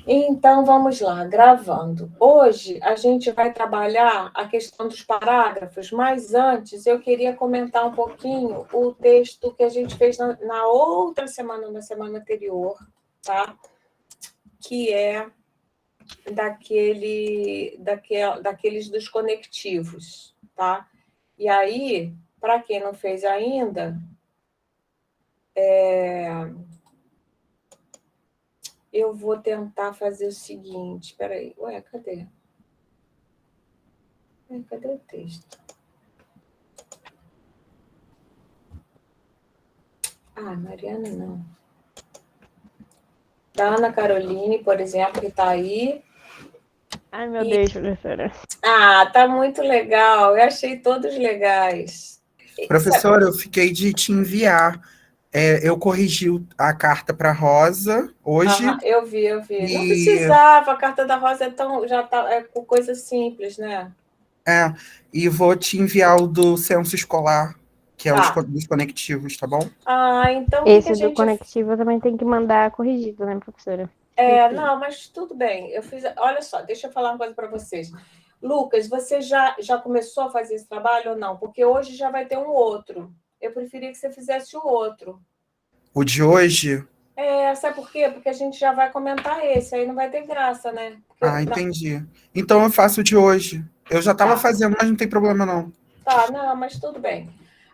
Então, vamos lá, gravando. Hoje a gente vai trabalhar a questão dos parágrafos, mas antes eu queria comentar um pouquinho o texto que a gente fez na outra semana, na semana anterior, tá? Que é daqueles dos conectivos, tá? E aí, para quem não fez ainda, eu vou tentar fazer o seguinte. Espera aí. Ué, cadê? Cadê o texto? Ah, Mariana, não. Da Ana Caroline, por exemplo, que está aí. Ai, meu Deus, professora. Ah, tá muito legal. Eu achei todos legais. Professora, eu fiquei de te enviar. Eu corrigi a carta para Rosa hoje. Eu vi. Não E, precisava, a carta da Rosa já tá, com coisa simples, né? e vou te enviar o do censo escolar, que é Tá. dos conectivos, tá bom? Ah, então Esse a do gente... conectivo também tem que mandar corrigido, né, professora? Não, mas tudo bem. Olha só, deixa eu falar uma coisa para vocês. Lucas, você já começou a fazer esse trabalho ou não? Porque hoje já vai ter um outro. Eu preferia que você fizesse o outro. O de hoje. Sabe por quê? Porque a gente já vai comentar esse, aí não vai ter graça, né? Entendi. Então eu faço o de hoje. Eu já estava fazendo, mas não tem problema, não. Tá, não, mas tudo bem.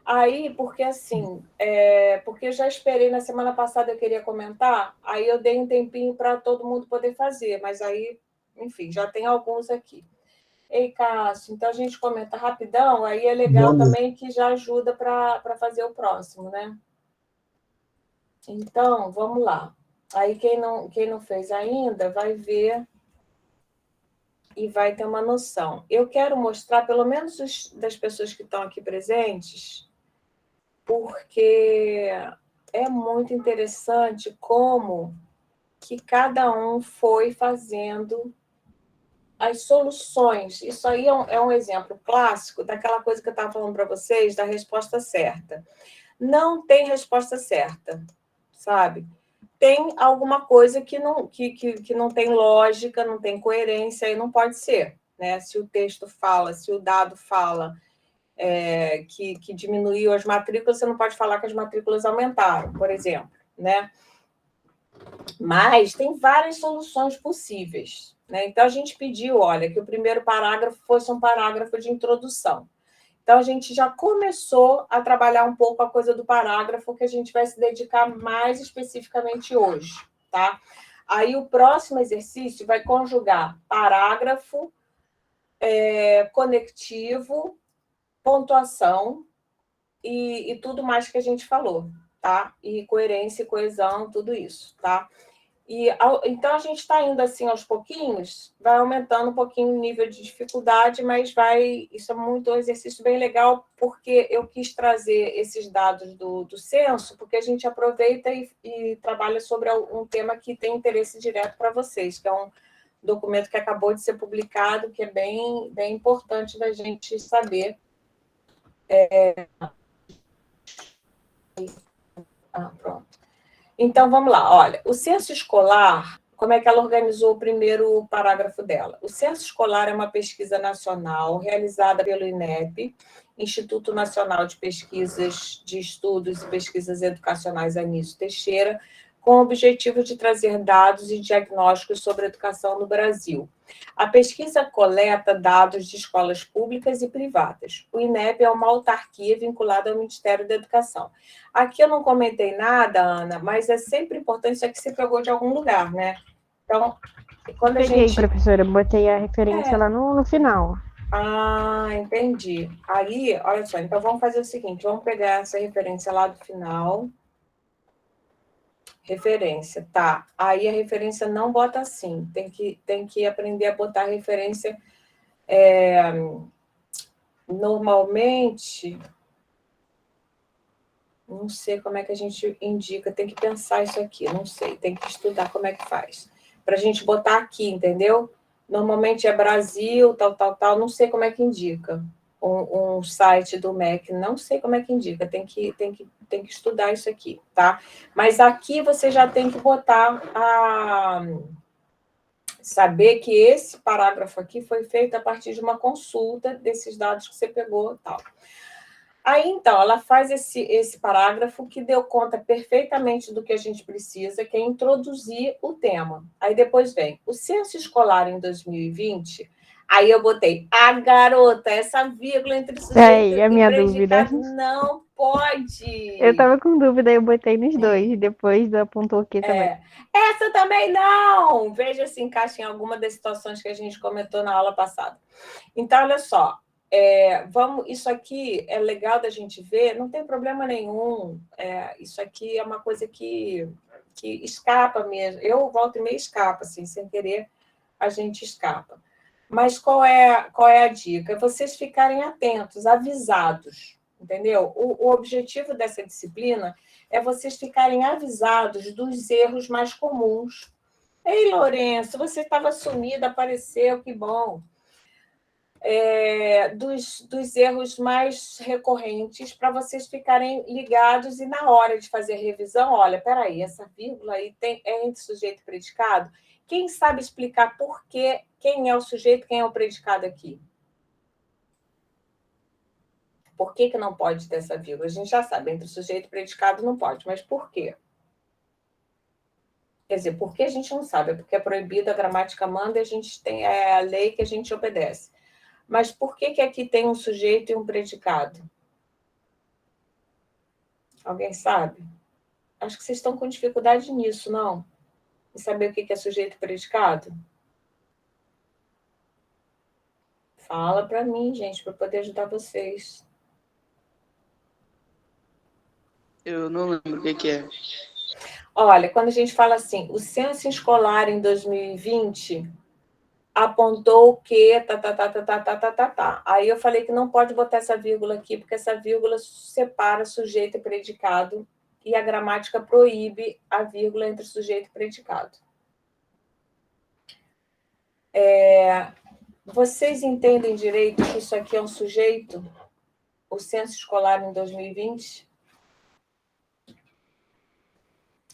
Aí, porque assim, porque eu já esperei na semana passada, eu queria comentar, aí eu dei um tempinho para todo mundo poder fazer, mas aí, enfim, já tem alguns aqui. Ei, Cássio, então a gente comenta rapidão, aí é legal também que já ajuda para fazer o próximo, né? Então, vamos lá. Aí quem não fez ainda vai ver e vai ter uma noção. Eu quero mostrar, pelo menos das pessoas que estão aqui presentes, porque é muito interessante como que cada um foi fazendo as soluções. Isso aí é um exemplo clássico daquela coisa que eu estava falando para vocês, da resposta certa. Não tem resposta certa, sabe? Tem alguma coisa que não tem lógica, não tem coerência, e não pode ser. Né? Se o texto fala, se o dado fala que diminuiu as matrículas, você não pode falar que as matrículas aumentaram, por exemplo. Né? Mas tem várias soluções possíveis. Né? Então, a gente pediu, olha, que o primeiro parágrafo fosse um parágrafo de introdução. Então, a gente já começou a trabalhar um pouco a coisa do parágrafo, que a gente vai se dedicar mais especificamente hoje, tá? Aí, o próximo exercício vai conjugar parágrafo, conectivo, pontuação e tudo mais que a gente falou, tá? E coerência e coesão, tudo isso, tá? Então, a gente está indo assim aos pouquinhos, vai aumentando um pouquinho o nível de dificuldade, mas isso é um exercício bem legal, porque eu quis trazer esses dados do censo, porque a gente aproveita e trabalha sobre um tema que tem interesse direto para vocês, que é um documento que acabou de ser publicado, que é bem, bem importante da gente saber. Pronto. Então, vamos lá. Olha, o censo escolar, como é que ela organizou o primeiro parágrafo dela? O censo escolar é uma pesquisa nacional realizada pelo INEP, Instituto Nacional de Pesquisas de Estudos e Pesquisas Educacionais Anísio Teixeira, com o objetivo de trazer dados e diagnósticos sobre a educação no Brasil. A pesquisa coleta dados de escolas públicas e privadas. O INEP é uma autarquia vinculada ao Ministério da Educação. Aqui eu não comentei nada, Ana, mas é sempre importante, isso aqui você pegou de algum lugar, né? Então, quando a Peguei, gente... professora, botei a referência lá no final. Ah, entendi. Aí, olha só, então vamos fazer o seguinte, vamos pegar essa referência lá do final. Referência, tá. Aí a referência não bota assim, tem que aprender a botar referência normalmente... Não sei como é que a gente indica, tem que pensar isso aqui, não sei, tem que estudar como é que faz. Para a gente botar aqui, entendeu? Normalmente é Brasil, tal, não sei como é que indica. Um site do MEC, não sei como é que indica, tem que estudar isso aqui, tá? Mas aqui você já tem que botar saber que esse parágrafo aqui foi feito a partir de uma consulta desses dados que você pegou e tal. Aí, então, ela faz esse parágrafo que deu conta perfeitamente do que a gente precisa, que é introduzir o tema. Aí depois vem o censo escolar em 2020. Aí eu botei, garota, essa vírgula entre sujeito Aí, a e minha dúvida. predicado não pode. Eu tava com dúvida, eu botei nos dois, depois apontou o que também. Essa também não! Veja se encaixa em alguma das situações que a gente comentou na aula passada. Então, olha só, isso aqui é legal da gente ver, não tem problema nenhum. Isso aqui é uma coisa que escapa mesmo. Eu volto e meio escapa, assim, sem querer, a gente escapa. Mas qual é a dica? Vocês ficarem atentos, avisados, entendeu? O objetivo dessa disciplina é vocês ficarem avisados dos erros mais comuns. Ei, Lourenço, você estava sumida, apareceu, que bom. Dos erros mais recorrentes, para vocês ficarem ligados e na hora de fazer a revisão, olha, peraí, essa vírgula aí é entre sujeito e predicado? Quem sabe explicar por quê, quem é o sujeito, quem é o predicado aqui? Por que não pode ter essa vírgula? A gente já sabe, entre sujeito e predicado não pode, mas por quê? Quer dizer, por que a gente não sabe? É porque é proibido, a gramática manda e a gente tem a lei que a gente obedece. Mas por que aqui tem um sujeito e um predicado? Alguém sabe? Acho que vocês estão com dificuldade nisso, não? Em saber o que é sujeito e predicado? Fala para mim, gente, para poder ajudar vocês. Eu não lembro o que é. Olha, quando a gente fala assim, o censo escolar em 2020 apontou que tá. Aí eu falei que não pode botar essa vírgula aqui, porque essa vírgula separa sujeito e predicado, e a gramática proíbe a vírgula entre sujeito e predicado. Vocês entendem direito que isso aqui é um sujeito? O censo escolar em 2020?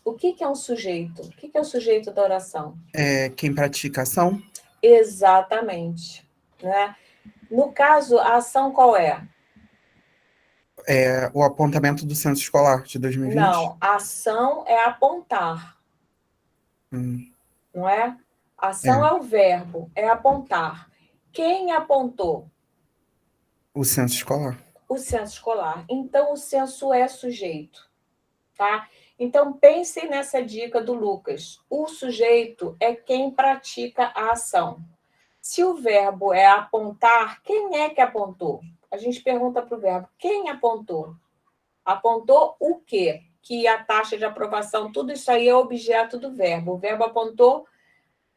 O que é um sujeito? O que é o sujeito da oração? Quem pratica ação? Exatamente. Né? No caso, a ação qual é? O apontamento do censo escolar de 2020? Não, a ação é apontar. Não é? A ação é o verbo, é apontar. Quem apontou? O censo escolar. O censo escolar. Então, o censo é sujeito. Tá? Então, pensem nessa dica do Lucas. O sujeito é quem pratica a ação. Se o verbo é apontar, quem é que apontou? A gente pergunta para o verbo, quem apontou? Apontou o quê? Que a taxa de aprovação, tudo isso aí é objeto do verbo. O verbo apontou,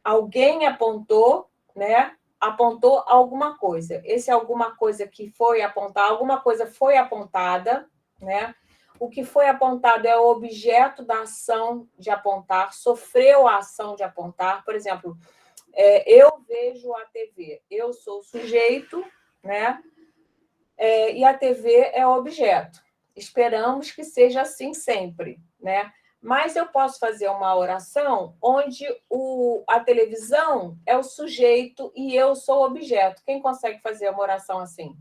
alguém apontou, né? Apontou alguma coisa. Esse alguma coisa que foi apontar, alguma coisa foi apontada, né? O que foi apontado é o objeto da ação de apontar, sofreu a ação de apontar. Por exemplo, eu vejo a TV, eu sou o sujeito, né? E a TV é o objeto. Esperamos que seja assim sempre, né? Mas eu posso fazer uma oração onde a televisão é o sujeito e eu sou o objeto. Quem consegue fazer uma oração assim?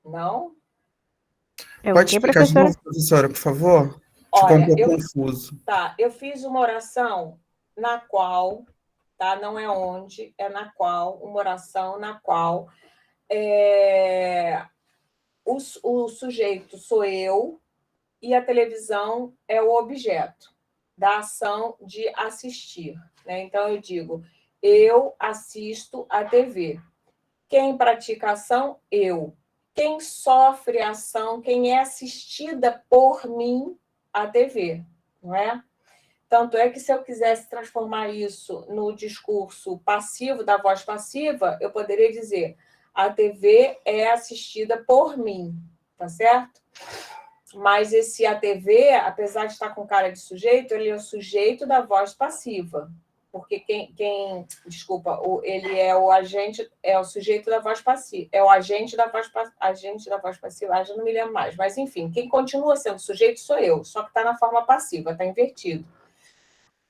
Não? Pode explicar de novo, professora, por favor? Ficou um pouco confuso. Tá, eu fiz uma oração na qual, tá? Não é onde, é na qual, uma oração na qual o sujeito sou eu e a televisão é o objeto da ação de assistir, né? Então, eu digo, eu assisto a TV. Quem pratica a ação? Eu. Quem sofre a ação, quem é assistida por mim, a TV, não é? Tanto é que se eu quisesse transformar isso no discurso passivo, da voz passiva, eu poderia dizer, a TV é assistida por mim, tá certo? Mas esse a TV, apesar de estar com cara de sujeito, ele é o sujeito da voz passiva, porque desculpa, ele é o agente, é o sujeito da voz passiva, é o agente da voz passiva, já não me lembro mais, mas enfim, quem continua sendo sujeito sou eu, só que está na forma passiva, está invertido.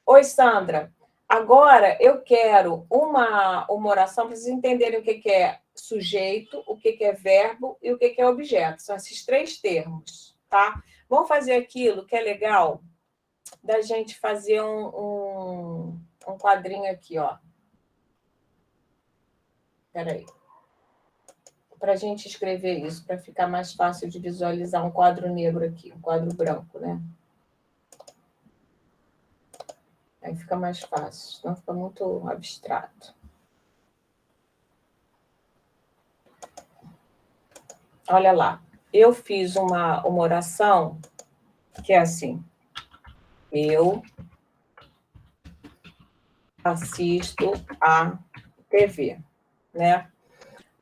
Oi, Sandra. Agora eu quero uma oração para vocês entenderem o que é sujeito, o que é verbo e o que é objeto. São esses 3 termos, tá? Vamos fazer aquilo que é legal da gente fazer um quadrinho aqui, ó. Espera aí. Para a gente escrever isso, para ficar mais fácil de visualizar um quadro negro aqui, um quadro branco, né? Aí fica mais fácil, senão fica muito abstrato. Olha lá, eu fiz uma oração que é assim: eu assisto a TV, né?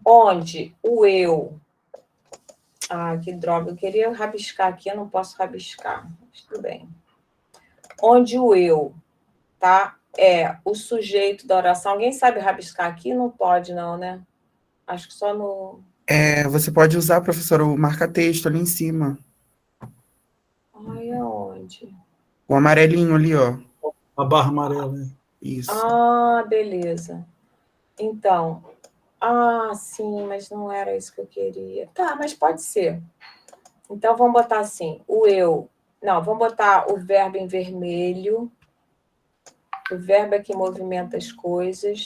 Onde o eu... Ah, que droga, eu queria rabiscar aqui, eu não posso rabiscar, mas tudo bem. Onde o eu, tá? É o sujeito da oração. Alguém sabe rabiscar aqui? Não pode, não, né? Acho que só no... Você pode usar, professora, o marca-texto ali em cima. Ai, aonde? O amarelinho ali, ó. A barra amarela, né? Isso. Ah, beleza. Então, sim, mas não era isso que eu queria. Tá, mas pode ser. Então, vamos botar assim, o eu... Não, vamos botar o verbo em vermelho. O verbo é que movimenta as coisas.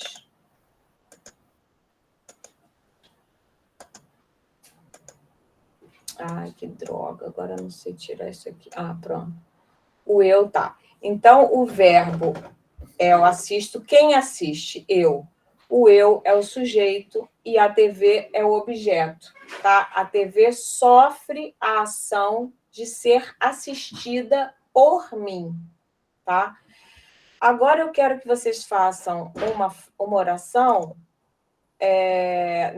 Ai, que droga, agora eu não sei tirar isso aqui. Ah, pronto. O eu tá. Então, o verbo é eu assisto. Quem assiste? Eu. O eu é o sujeito e a TV é o objeto, tá? A TV sofre a ação de ser assistida por mim, tá? Agora eu quero que vocês façam uma oração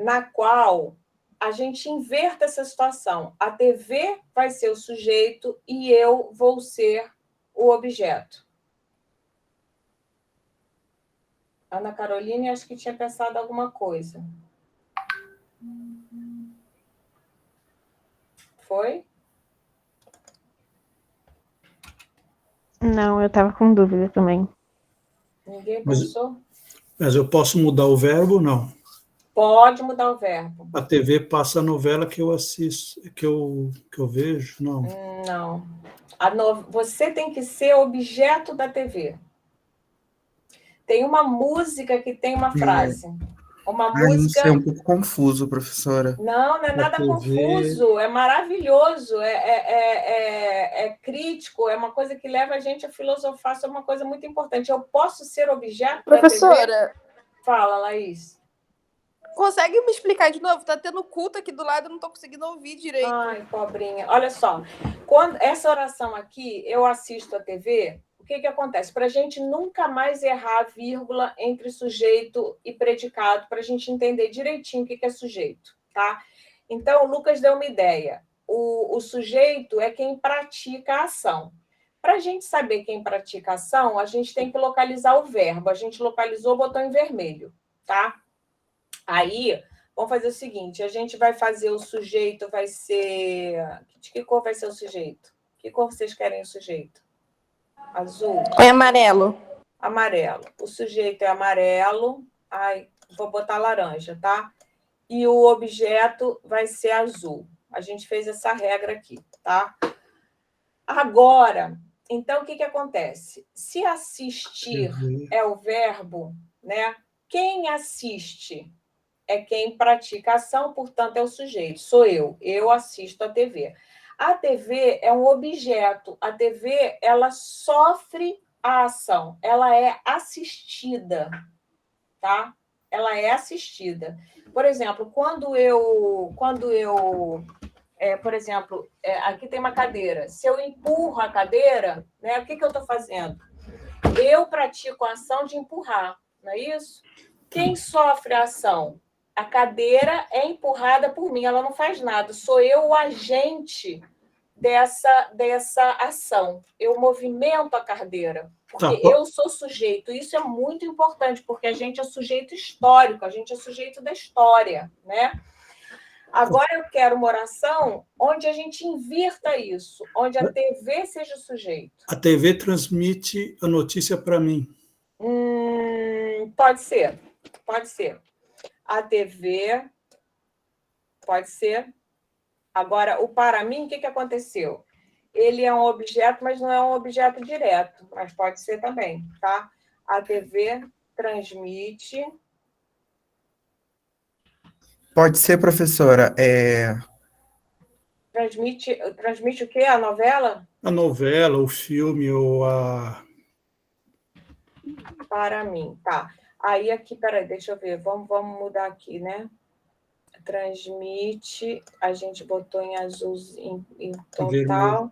na qual a gente inverta essa situação. A TV vai ser o sujeito e eu vou ser o objeto. Ana Caroline, acho que tinha pensado alguma coisa. Foi? Não, eu tava com dúvida também. Ninguém Mas- pensou? Mas eu posso mudar o verbo? Não. Pode mudar o verbo. A TV passa a novela que eu assisto, que eu vejo? Não. Não. Você tem que ser objeto da TV. Tem uma música que tem uma frase. Uma Ai, não música... sei, é um pouco confuso, professora. Não é nada TV. confuso, é maravilhoso, é crítico, é uma coisa que leva a gente a filosofar sobre uma coisa muito importante. Eu posso ser objeto da TV? Professora, Fala, Laís. consegue me explicar de novo? Tá tendo culto aqui do lado, eu não tô conseguindo ouvir direito. Ai, pobrinha. Olha só, quando essa oração aqui, eu assisto a TV, o que acontece? Para a gente nunca mais errar a vírgula entre sujeito e predicado, para a gente entender direitinho o que é sujeito, tá? Então, o Lucas deu uma ideia. O sujeito é quem pratica a ação. Para a gente saber quem pratica a ação, a gente tem que localizar o verbo. A gente localizou, botou em vermelho, tá? Aí, vamos fazer o seguinte, a gente vai fazer o sujeito, vai ser... De que cor vai ser o sujeito? Que cor vocês querem o sujeito? Azul? É amarelo. Amarelo. O sujeito é amarelo. Ai, vou botar laranja, tá? E o objeto vai ser azul. A gente fez essa regra aqui, tá? Agora, então, o que acontece? Se assistir é o verbo, né? Quem assiste é quem pratica a ação, portanto, é o sujeito. Sou eu. Eu assisto a TV. A TV é um objeto. A TV, ela sofre a ação. Ela é assistida, tá? Ela é assistida. Por exemplo, por exemplo, aqui tem uma cadeira. Se eu empurro a cadeira, né, o que eu estou fazendo? Eu pratico a ação de empurrar, não é isso? Quem sofre a ação? A cadeira é empurrada por mim, ela não faz nada. Sou eu o agente dessa ação. Eu movimento a cadeira, Tá, porque eu sou sujeito. Isso é muito importante, porque a gente é sujeito histórico, a gente é sujeito da história, né? Agora eu quero uma oração onde a gente invirta isso, onde a TV seja o sujeito. a TV transmite a notícia para mim. Pode ser, pode ser. A TV, pode ser. Agora, o para mim, o que aconteceu? Ele é um objeto, mas não é um objeto direto, mas pode ser também, tá? A TV transmite. Pode ser, professora. Transmite o quê? A novela? A novela, o filme, ou a. Para mim, tá. Aí aqui, peraí, deixa eu ver. Vamos mudar aqui, né? Transmite, a gente botou em azul, em total,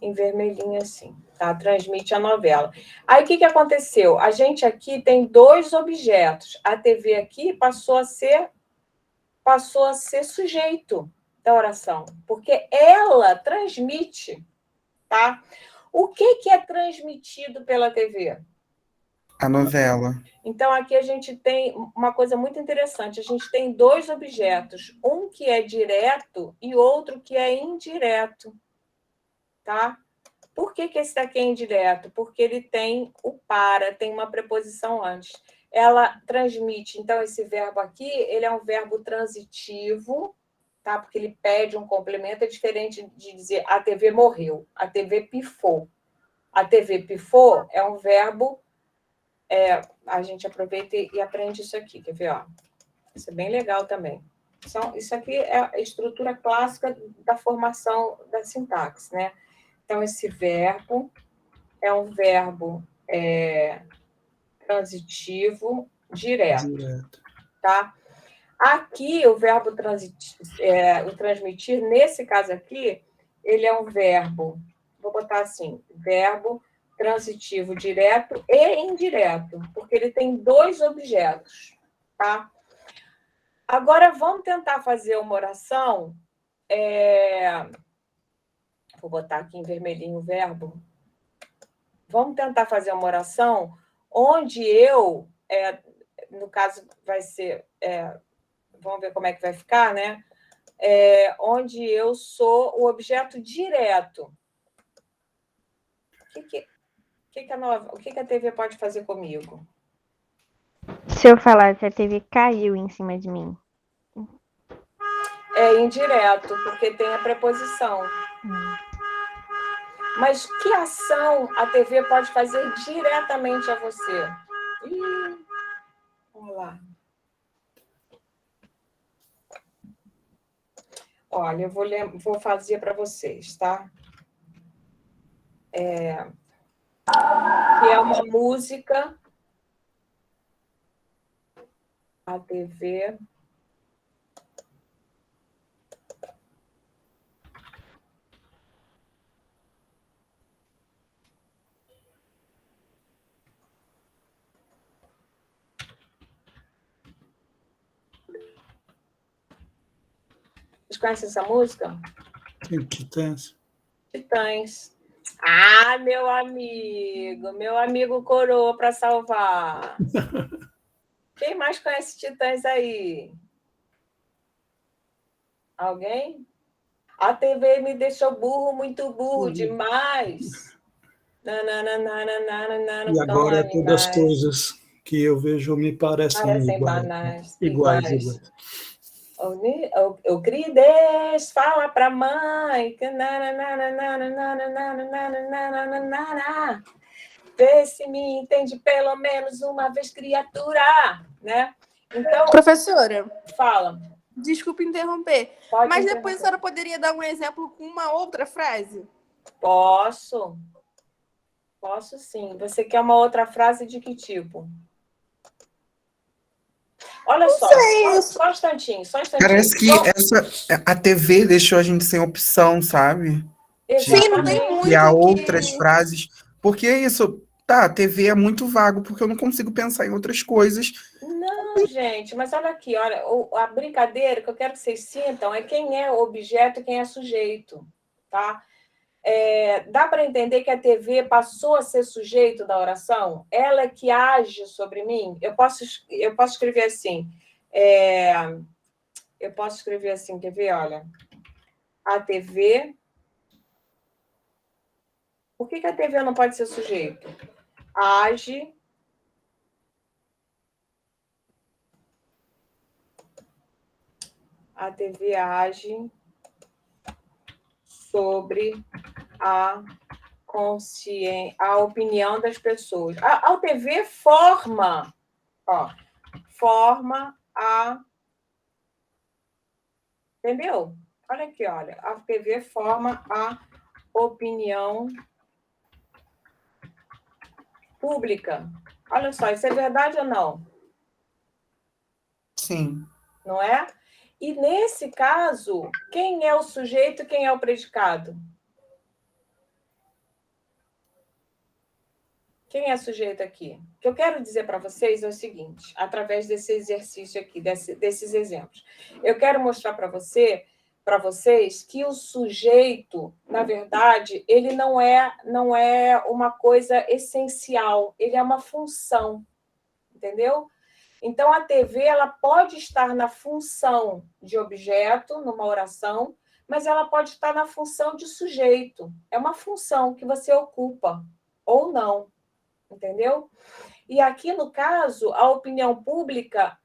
em vermelhinho assim, tá? Transmite a novela. Aí, o que aconteceu? A gente aqui tem dois objetos. A TV aqui passou a ser sujeito da oração, porque ela transmite, tá? O que é transmitido pela TV? A novela. Então, aqui a gente tem uma coisa muito interessante. A gente tem dois objetos, um que é direto e outro que é indireto. Tá? Por que esse daqui é indireto? Porque ele tem o para, tem uma preposição antes. Ela transmite, então, esse verbo aqui, ele é um verbo transitivo, tá? Porque ele pede um complemento, é diferente de dizer a TV morreu, a TV pifou. A TV pifou é um verbo. A gente aproveita e aprende isso aqui, quer ver? Ó? Isso é bem legal também. Isso aqui é a estrutura clássica da formação da sintaxe, né? Então, esse verbo é um verbo transitivo direto, tá? Aqui, o verbo o transmitir, nesse caso aqui, ele é um verbo, vou botar assim, verbo transitivo direto e indireto, porque ele tem dois objetos, tá? Agora, vamos tentar fazer uma oração. Vou botar aqui em vermelhinho o verbo. Vamos tentar fazer uma oração onde eu, no caso, vai ser. Vamos ver como é que vai ficar, né? Onde eu sou o objeto direto. O que a TV pode fazer comigo? Se eu falar que a TV caiu em cima de mim. É indireto, porque tem a preposição. Mas que ação a TV pode fazer diretamente a você? Vamos lá. Olha, eu vou fazer para vocês, tá? Que é uma música. A TV. Vocês conhecem essa música? Tem Titãs. Titãs. Meu amigo coroa para salvar. Quem mais conhece Titãs aí? Alguém? A TV me deixou burro, muito burro demais. E agora todas as coisas que eu vejo me parecem iguais. Eucrides, fala pra mãe. Vê se me entende pelo menos uma vez, criatura, né? Então, Professora, fala. desculpe interromper, Pode mas interromper. depois a senhora poderia dar um exemplo com uma outra frase? Posso sim. Você quer uma outra frase de que tipo? Olha só, só um instantinho. Parece que a TV deixou a gente sem opção, sabe? Sim, não tem muito. E há outras frases. Porque é isso. Tá, a TV é muito vago, porque eu não consigo pensar em outras coisas. Não, gente, mas olha aqui, olha, a brincadeira que eu quero que vocês sintam é quem é objeto e quem é sujeito, tá? dá para entender que a TV passou a ser sujeito da oração? Ela é que age sobre mim? Eu posso escrever assim. Eu posso escrever assim, quer ver? Olha, a TV... Por que a TV não pode ser sujeito? Age... A TV age sobre a opinião das pessoas. A TV forma a... Entendeu? Olha aqui, olha. A TV forma a opinião pública. Olha só, isso é verdade ou não? Sim. Não é? E, nesse caso, quem é o sujeito e quem é o predicado? Quem é sujeito aqui? O que eu quero dizer para vocês é o seguinte, através desse exercício aqui, desses exemplos. Eu quero mostrar para vocês que o sujeito, na verdade, ele não é uma coisa essencial, ele é uma função, entendeu? Então, a TV ela pode estar na função de objeto, numa oração, mas ela pode estar na função de sujeito. É uma função que você ocupa, ou não, entendeu? E aqui, no caso, a opinião pública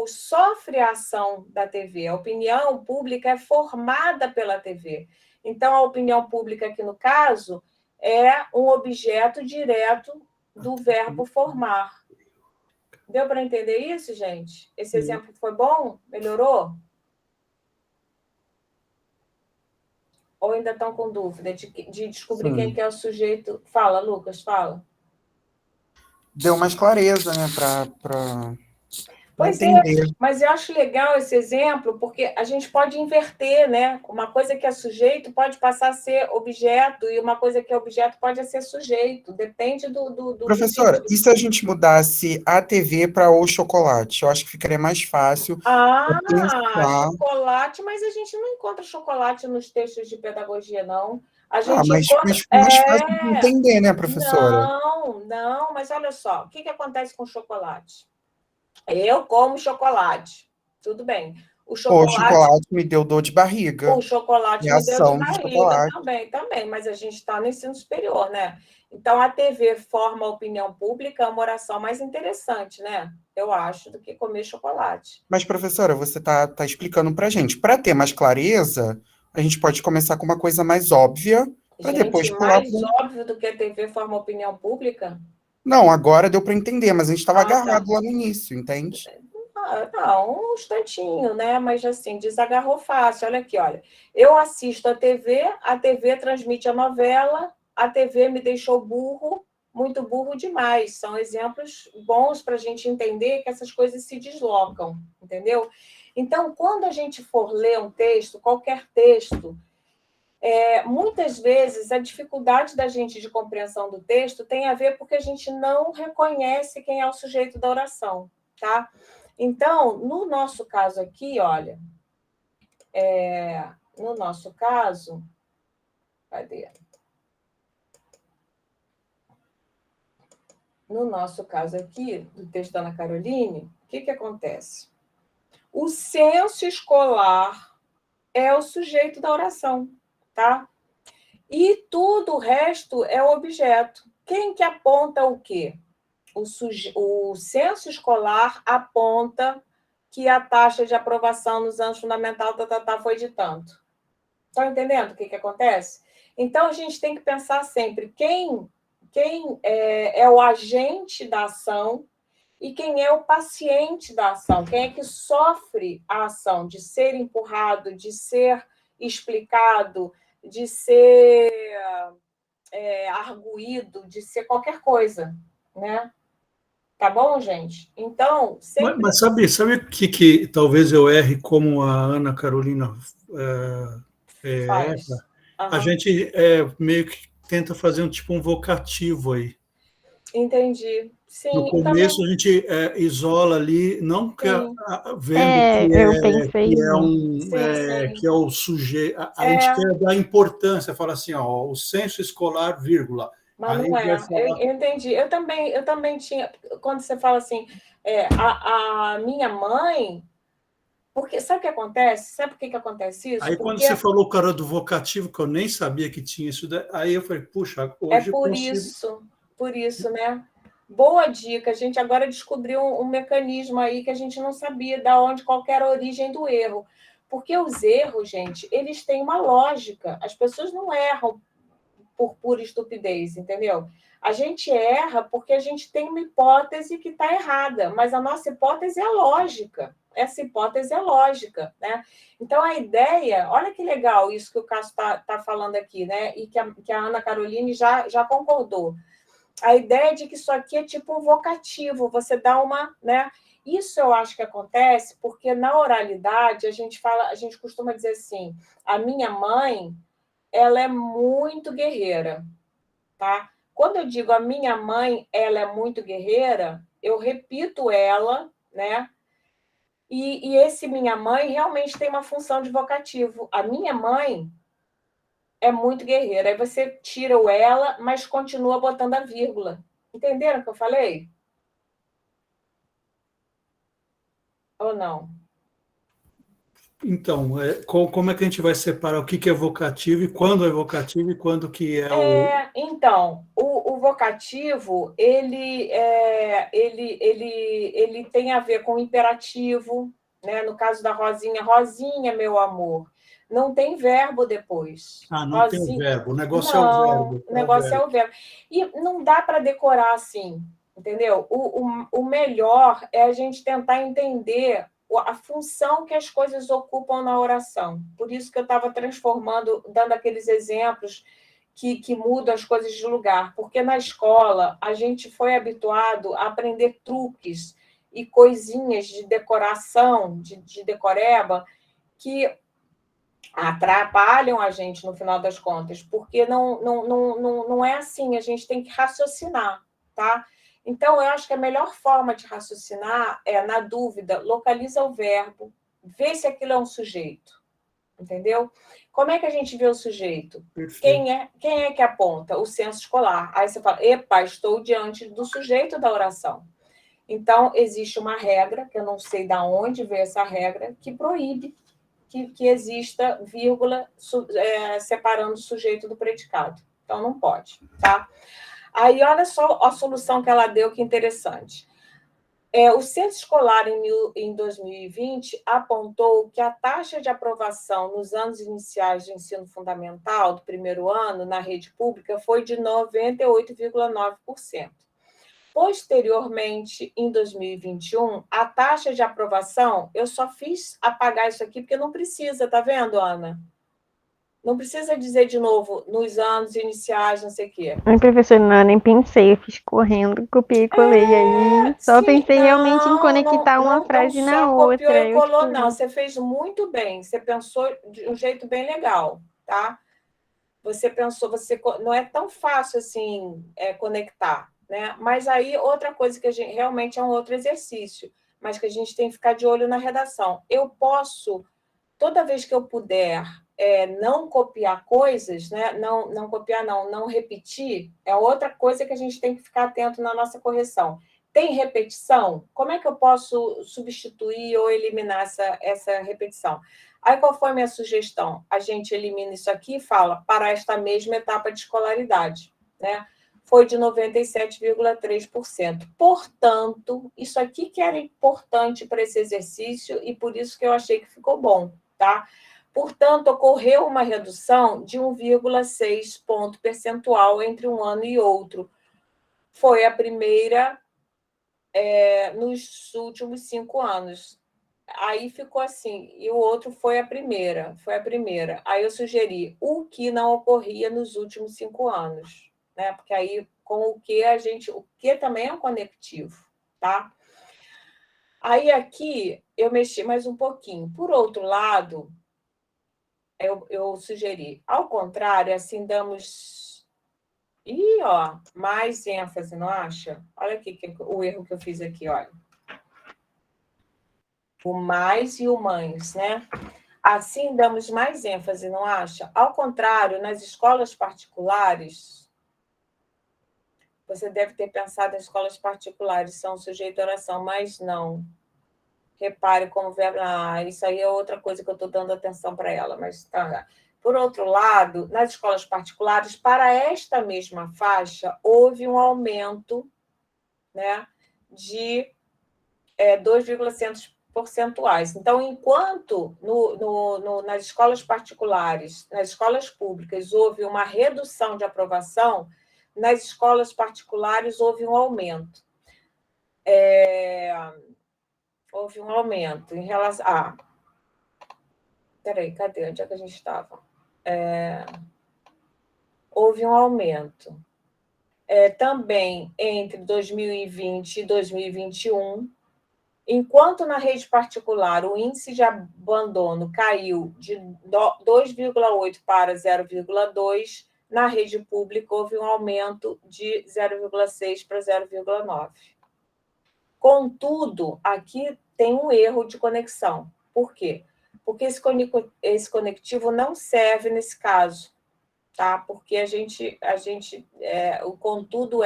sofre a ação da TV. A opinião pública é formada pela TV. Então, a opinião pública, aqui no caso, é um objeto direto do verbo formar. Deu para entender isso, gente? Esse exemplo foi bom? Melhorou? Ou ainda estão com dúvida de descobrir quem que é o sujeito? Fala, Lucas, fala. Deu mais clareza, né, para Pois entender. Mas eu acho legal esse exemplo, porque a gente pode inverter, né? Uma coisa que é sujeito pode passar a ser objeto, e uma coisa que é objeto pode ser sujeito. Depende do Professora, e se a gente mudasse a TV para o chocolate? Eu acho que ficaria mais fácil. Pensar... chocolate, mas a gente não encontra chocolate nos textos de pedagogia, não. A gente mas encontra... mais fácil de entender, né, professora? Não, mas olha só, o que acontece com chocolate? Eu como chocolate, tudo bem. O chocolate me deu dor de barriga. O chocolate me deu de barriga também, mas a gente está no ensino superior, né? Então, a TV forma a opinião pública, é uma oração mais interessante, né? Eu acho, do que comer chocolate. Mas, professora, você está explicando para a gente. Para ter mais clareza, a gente pode começar com uma coisa mais óbvia, para depois pular... mais óbvio do que a TV forma a opinião pública? Não, agora deu para entender, mas a gente estava agarrado lá no início, entende? Não, um instantinho, né? Mas, assim, desagarrou fácil. Olha aqui, olha. Eu assisto a TV transmite a novela, a TV me deixou burro, muito burro demais. São exemplos bons para a gente entender que essas coisas se deslocam, entendeu? Então, quando a gente for ler um texto, qualquer texto, muitas vezes a dificuldade da gente de compreensão do texto tem a ver porque a gente não reconhece quem é o sujeito da oração, tá? Então, no nosso caso aqui, olha, no nosso caso, cadê? No nosso caso aqui, do texto da Ana Caroline, o que acontece? O senso escolar é o sujeito da oração, tá? E tudo o resto é o objeto. Quem que aponta o quê? O censo escolar aponta que a taxa de aprovação nos anos fundamentais foi de tanto. Estão entendendo o que acontece? Então, a gente tem que pensar sempre quem é o agente da ação e quem é o paciente da ação, quem é que sofre a ação de ser empurrado, de ser explicado, de ser arguído, de ser qualquer coisa, né? Tá bom, gente? Então, sempre... Mas sabe o que talvez eu erre como a Ana Carolina faz? A gente meio que tenta fazer um vocativo aí. Entendi. Sim, No também, começo a gente isola ali, não que sim, vendo Eu pensei nisso. sim. que é o sujeito. A gente É, quer dar importância, fala assim, ó, o censo escolar, vírgula. mas Aí não vai é. Eu falar. entendi. Eu também tinha. Quando você fala assim, a minha mãe. Porque sabe o que acontece? Sabe por que acontece isso? Aí quando Porque você falou, cara, do vocativo, que eu nem sabia que tinha isso, aí eu falei, puxa, é hoje eu consigo. por isso, né? Boa dica. A gente agora descobriu um mecanismo aí que a gente não sabia da onde qualquer origem do erro. Porque os erros, gente, eles têm uma lógica. As pessoas não erram por pura estupidez, entendeu? A gente erra porque a gente tem uma hipótese que está errada, mas a nossa hipótese é lógica. Essa hipótese é lógica, né? Então, a ideia, olha que legal isso que o Cássio está falando aqui, né? E que a Ana Caroline já concordou. A ideia de que isso aqui é tipo um vocativo, você dá uma, né? Isso eu acho que acontece porque na oralidade a gente costuma dizer assim: a minha mãe, ela é muito guerreira, tá? Quando eu digo a minha mãe, ela é muito guerreira, eu repito ela, né? E esse minha mãe realmente tem uma função de vocativo. A minha mãe é muito guerreira. Aí você tira o ela, mas continua botando a vírgula. Entenderam o que eu falei? Ou não? Então, como é que a gente vai separar o que que é vocativo e quando que é o. Então, o vocativo, ele tem a ver com o imperativo, né? No caso da Rosinha, Rosinha, meu amor. Não tem verbo depois. Ah, não tem o Rosinha, verbo, o negócio é o não, verbo. o É o negócio é verbo. o verbo. E não dá para decorar assim, entendeu? O melhor é a gente tentar entender a função que as coisas ocupam na oração. Por isso que eu estava transformando, dando aqueles exemplos que mudam as coisas de lugar, porque na escola a gente foi habituado a aprender truques e coisinhas de decoração, de decoreba, que atrapalham a gente no final das contas, porque não é assim, a gente tem que raciocinar, tá? Então, eu acho que a melhor forma de raciocinar é, na dúvida, localiza o verbo, vê se aquilo é um sujeito, entendeu? Como é que a gente vê o sujeito? Perfeito. Quem é que aponta? O senso escolar. Aí você fala, epa, estou diante do sujeito da oração. Então, existe uma regra, que eu não sei de onde veio essa regra, que proíbe que exista vírgula separando o sujeito do predicado. Então, não pode, tá? Aí, olha só a solução que ela deu, que interessante. O Censo Escolar, em 2020, apontou que a taxa de aprovação nos anos iniciais do ensino fundamental, do primeiro ano, na rede pública, foi de 98,9%. Posteriormente, em 2021, a taxa de aprovação, eu só fiz apagar isso aqui porque não precisa, tá vendo, Ana? Não precisa dizer de novo, nos anos iniciais, não sei o quê. Ai, professor, não, eu nem pensei, eu fiz correndo, copiei e colei aí. Só Sim, pensei realmente em conectar uma não frase só na copiou outra. e Eu, colou, tipo, não. Você fez muito bem. Você pensou de um jeito bem legal, tá? Você pensou, não é tão fácil assim conectar, né? Mas aí outra coisa que a gente realmente é um outro exercício, mas que a gente tem que ficar de olho na redação. Eu posso, toda vez que eu puder, não copiar coisas, né? Não copiar, não repetir, é outra coisa que a gente tem que ficar atento na nossa correção. Tem repetição? Como é que eu posso substituir ou eliminar essa repetição? Aí, qual foi a minha sugestão? A gente elimina isso aqui e fala para esta mesma etapa de escolaridade, né? Foi de 97,3%. Portanto, isso aqui que era importante para esse exercício e por isso que eu achei que ficou bom, tá? Portanto, ocorreu uma redução de 1,6 ponto percentual entre um ano e outro. Foi a primeira nos últimos 5 anos. Aí ficou assim, e o outro foi a primeira. Aí eu sugeri o que não ocorria nos últimos 5 anos, né? Porque aí, com o que também é um conectivo, tá? Aí aqui eu mexi mais um pouquinho. Por outro lado, eu sugeri, ao contrário, assim damos E, ó, mais ênfase, não acha? Olha aqui o erro que eu fiz aqui, olha. O mais e o mães, né? Assim, damos mais ênfase, não acha? Ao contrário, nas escolas particulares, você deve ter pensado em escolas particulares, são sujeito à oração, mas não. Repare como verbo. Ah, isso aí é outra coisa que eu estou dando atenção para ela, mas tá. Por outro lado, nas escolas particulares, para esta mesma faixa, houve um aumento, né, de 2,6 percentuais. Então, enquanto nas escolas particulares, nas escolas públicas, houve uma redução de aprovação, nas escolas particulares houve um aumento. Houve um aumento em relação. Peraí, cadê? Onde é que a gente estava? Houve um aumento. Também entre 2020 e 2021. Enquanto na rede particular o índice de abandono caiu de 2,8 para 0,2, na rede pública houve um aumento de 0,6 para 0,9. Contudo, aqui tem um erro de conexão. Por quê? Porque esse conectivo não serve nesse caso, tá? Porque o contudo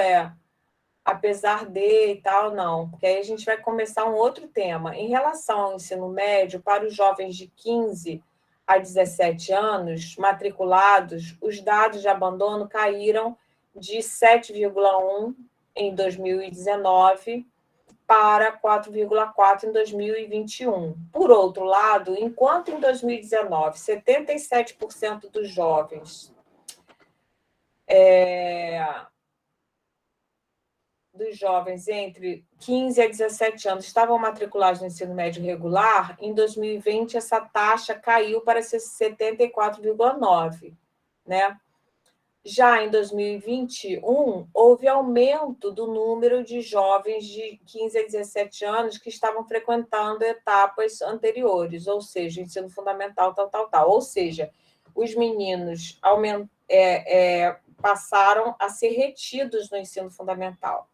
apesar de e tal, não. Porque aí a gente vai começar um outro tema. Em relação ao ensino médio, para os jovens de 15 a 17 anos matriculados, os dados de abandono caíram de 7,1 em 2019 para 4,4 em 2021. Por outro lado, enquanto em 2019, 77% dos jovens entre 15 a 17 anos estavam matriculados no ensino médio regular, em 2020 essa taxa caiu para 74,9, né? Já em 2021, houve aumento do número de jovens de 15 a 17 anos que estavam frequentando etapas anteriores, ou seja, ensino fundamental, tal. Ou seja, os meninos passaram a ser retidos no ensino fundamental.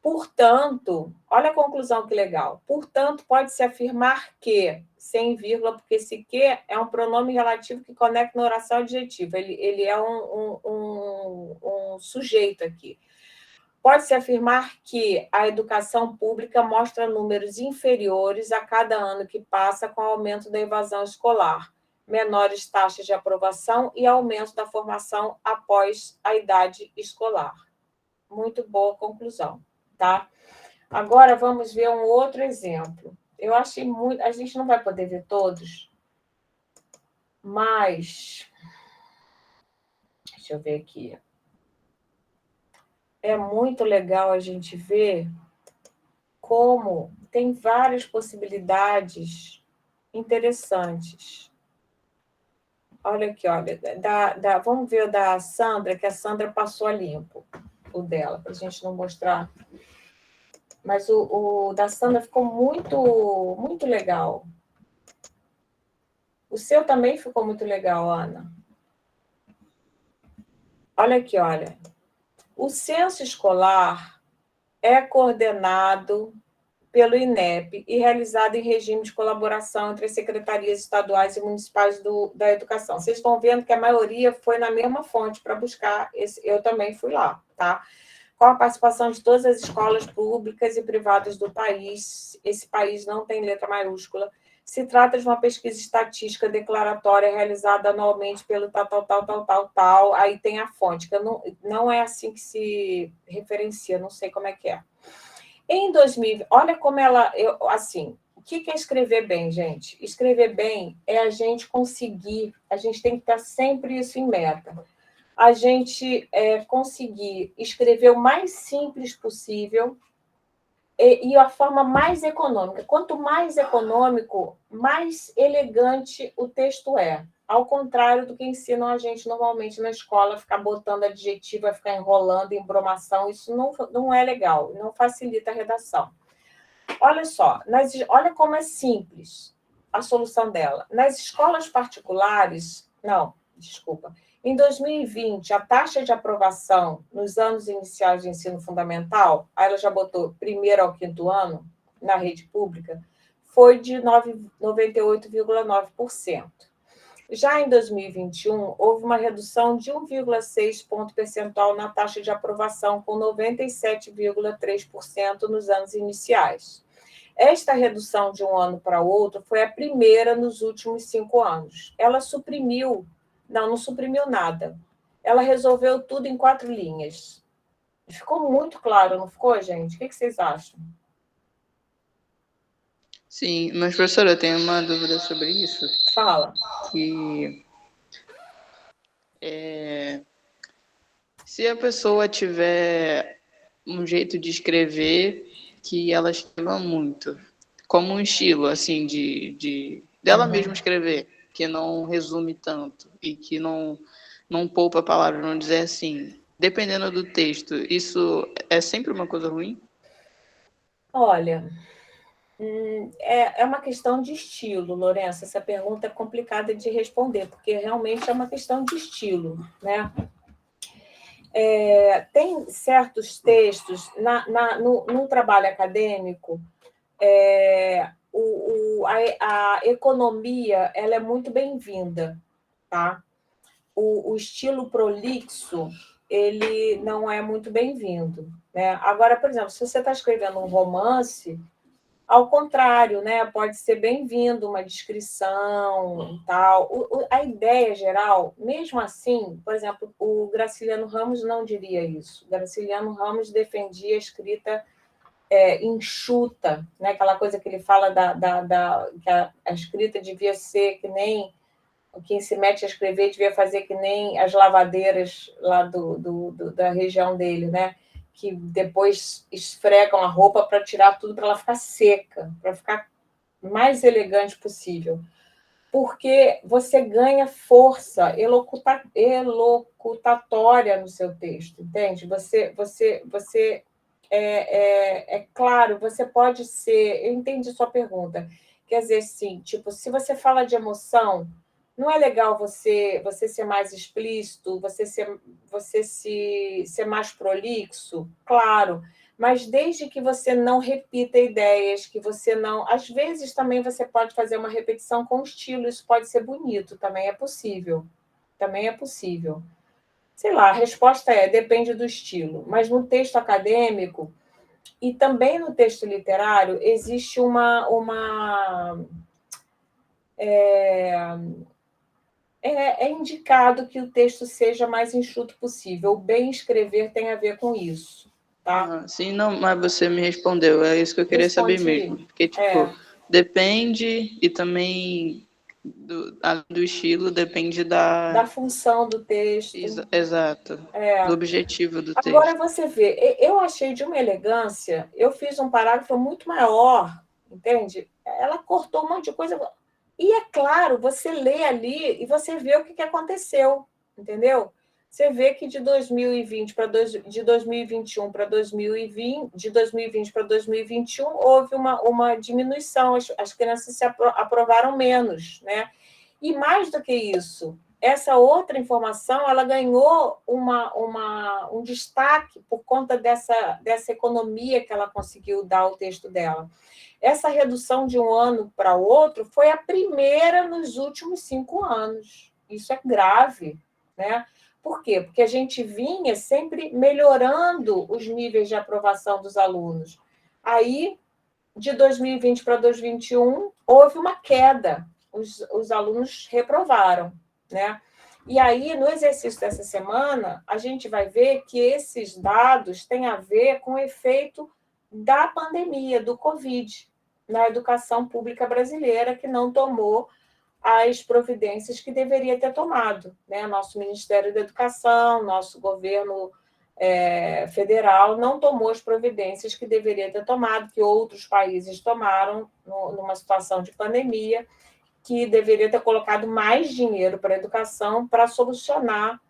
Portanto, olha a conclusão que legal. Portanto, pode-se afirmar que, sem vírgula, porque esse que é um pronome relativo que conecta na oração adjetiva. Ele é um sujeito aqui. Pode-se afirmar que a educação pública mostra números inferiores a cada ano que passa com o aumento da evasão escolar, menores taxas de aprovação e aumento da formação após a idade escolar. Muito boa conclusão. Tá? Agora vamos ver um outro exemplo. Eu achei muito. A gente não vai poder ver todos, mas. Deixa eu ver aqui. É muito legal a gente ver como tem várias possibilidades interessantes. Olha aqui, olha. Vamos ver o da Sandra, que a Sandra passou a limpo, o dela, para a gente não mostrar. Mas o da Sandra ficou muito, muito legal. O seu também ficou muito legal, Ana. Olha aqui, olha. O censo escolar é coordenado pelo INEP e realizado em regime de colaboração entre as secretarias estaduais e municipais da educação. Vocês estão vendo que a maioria foi na mesma fonte para buscar esse. Eu também fui lá, tá? Com a participação de todas as escolas públicas e privadas do país. Esse país não tem letra maiúscula. Se trata de uma pesquisa estatística declaratória realizada anualmente pelo tal. Aí tem a fonte, que não é assim que se referencia, não sei como é que é. Em 2000, olha como ela... assim, o que é escrever bem, gente? Escrever bem é a gente conseguir, a gente tem que ter sempre isso em meta. A gente conseguir escrever o mais simples possível e a forma mais econômica. Quanto mais econômico, mais elegante o texto é. Ao contrário do que ensinam a gente normalmente na escola, ficar botando adjetivo, vai ficar enrolando, embromação, isso não é legal, não facilita a redação. Olha só, olha como é simples a solução dela. Nas escolas particulares, não, desculpa, Em 2020, a taxa de aprovação nos anos iniciais de ensino fundamental, aí ela já botou primeiro ao quinto ano, na rede pública, foi de 98,9%. Já em 2021, houve uma redução de 1,6 ponto percentual na taxa de aprovação, com 97,3% nos anos iniciais. Esta redução de um ano para o outro foi a primeira nos últimos 5 anos. Ela suprimiu, não suprimiu nada. Ela resolveu tudo em 4 linhas. Ficou muito claro, não ficou, gente? O que vocês acham? Sim, mas professora, eu tenho uma dúvida sobre isso. Fala. Que se a pessoa tiver um jeito de escrever que ela escreva muito, como um estilo, assim, dela mesma escrever, que não resume tanto e que não poupa palavras, não dizer assim, dependendo do texto, isso é sempre uma coisa ruim? Olha, é uma questão de estilo, Lourenço. Essa pergunta é complicada de responder, porque realmente é uma questão de estilo, né? Tem certos textos, no trabalho acadêmico, a economia ela é muito bem-vinda, tá? O estilo prolixo, ele não é muito bem-vindo, né? Agora, por exemplo, se você está escrevendo um romance, ao contrário, né? Pode ser bem-vindo uma descrição e tal. A ideia geral, mesmo assim, por exemplo, o Graciliano Ramos não diria isso. O Graciliano Ramos defendia a escrita enxuta, né? Aquela coisa que ele fala que a escrita devia ser que nem quem se mete a escrever devia fazer que nem as lavadeiras lá da região dele, né? Que depois esfregam a roupa para tirar tudo, para ela ficar seca, para ficar mais elegante possível. Porque você ganha força elocutatória no seu texto, entende? É claro, você pode ser... Eu entendi sua pergunta. Quer dizer, sim, tipo, se você fala de emoção, não é legal você ser mais explícito, você ser mais prolixo? Claro, mas desde que você não repita ideias, que você não... Às vezes também você pode fazer uma repetição com estilo, isso pode ser bonito, também é possível. Também é possível. Sei lá, a resposta depende do estilo. Mas no texto acadêmico e também no texto literário existe é indicado que o texto seja mais enxuto possível. O bem escrever tem a ver com isso, tá? Sim, não, mas você me respondeu, é isso que eu queria saber mesmo. Porque, tipo, depende e também do estilo, depende da função do texto. Exato, do objetivo do texto. Agora você vê, eu achei de uma elegância, eu fiz um parágrafo muito maior, entende? Ela cortou um monte de coisa. E é claro, você lê ali e você vê o que aconteceu, entendeu? Você vê que de 2020 para de 2021 para 2020, de 2020 para 2021 houve uma diminuição, as crianças se aprovaram menos, né? E mais do que isso, essa outra informação ela ganhou um destaque por conta dessa economia que ela conseguiu dar ao texto dela. Essa redução de um ano para o outro foi a primeira nos últimos 5 anos. Isso é grave, né? Por quê? Porque a gente vinha sempre melhorando os níveis de aprovação dos alunos. Aí, de 2020 para 2021, houve uma queda. Os alunos reprovaram, né? E aí, no exercício dessa semana, a gente vai ver que esses dados têm a ver com o efeito da pandemia, do Covid, na educação pública brasileira, que não tomou as providências que deveria ter tomado, né? Nosso Ministério da Educação, nosso governo federal não tomou as providências que deveria ter tomado, que outros países tomaram numa situação de pandemia, que deveria ter colocado mais dinheiro para a educação para solucionar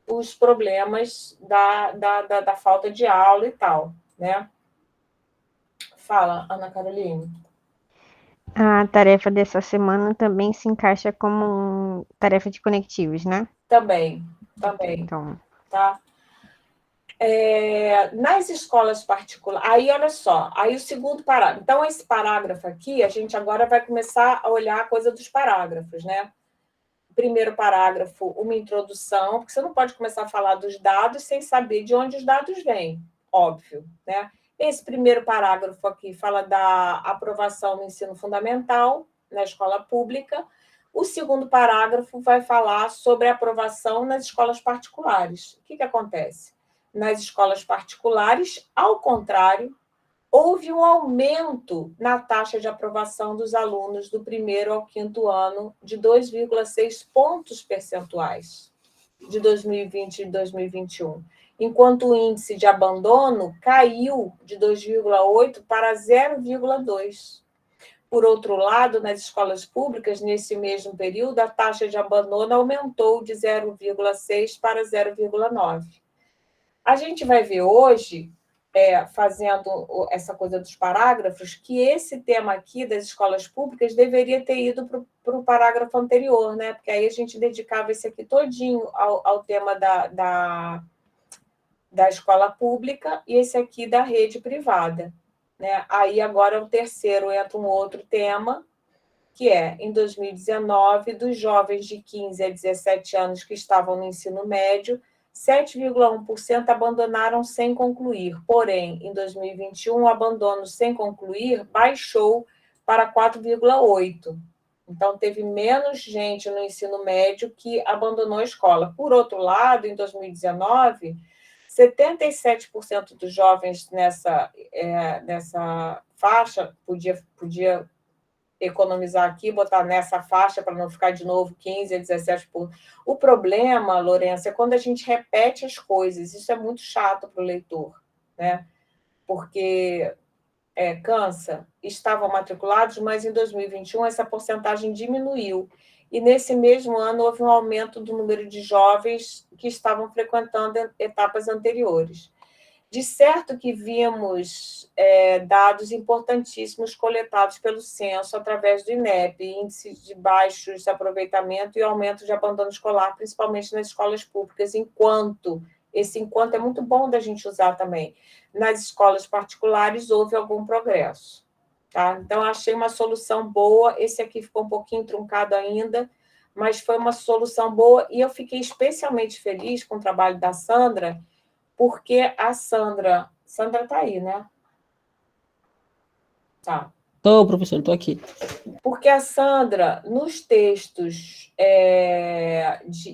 os problemas da falta de aula e tal, né? Fala, Ana Caroline. A tarefa dessa semana também se encaixa como tarefa de conectivos, né? Também. também, Então, tá? Nas escolas particulares, aí olha só, aí o segundo parágrafo. Então, esse parágrafo aqui, a gente agora vai começar a olhar a coisa dos parágrafos, né? Primeiro parágrafo, uma introdução, porque você não pode começar a falar dos dados sem saber de onde os dados vêm, óbvio, né? Esse primeiro parágrafo aqui fala da aprovação no ensino fundamental na escola pública. O segundo parágrafo vai falar sobre a aprovação nas escolas particulares. O que acontece? Nas escolas particulares, ao contrário, houve um aumento na taxa de aprovação dos alunos do primeiro ao quinto ano de 2,6 pontos percentuais de 2020 e 2021, enquanto o índice de abandono caiu de 2,8 para 0,2. Por outro lado, nas escolas públicas, nesse mesmo período, a taxa de abandono aumentou de 0,6 para 0,9. A gente vai ver hoje, fazendo essa coisa dos parágrafos, que esse tema aqui das escolas públicas deveria ter ido para o parágrafo anterior, né? Porque aí a gente dedicava esse aqui todinho ao tema da escola pública e esse aqui da rede privada, né? Aí agora o terceiro entra um outro tema, que em 2019, dos jovens de 15 a 17 anos que estavam no ensino médio, 7,1% abandonaram sem concluir. Porém, em 2021, o abandono sem concluir baixou para 4,8%. Então, teve menos gente no ensino médio que abandonou a escola. Por outro lado, em 2019, 77% dos jovens nessa faixa, podia economizar aqui, botar nessa faixa para não ficar de novo 15 a 17%. O problema, Lourenço, é quando a gente repete as coisas. Isso é muito chato para o leitor, né? Porque cansa. Estavam matriculados, mas em 2021 essa porcentagem diminuiu. E nesse mesmo ano houve um aumento do número de jovens que estavam frequentando etapas anteriores. De certo que vimos dados importantíssimos coletados pelo censo através do INEP, índices de baixos aproveitamento e aumento de abandono escolar, principalmente nas escolas públicas, enquanto é muito bom da gente usar também. Nas escolas particulares houve algum progresso. Tá? Então, achei uma solução boa, esse aqui ficou um pouquinho truncado ainda, mas foi uma solução boa, e eu fiquei especialmente feliz com o trabalho da Sandra, porque a Sandra está aí, né? Tá. Tô, professor, tô aqui. Porque a Sandra, nos textos,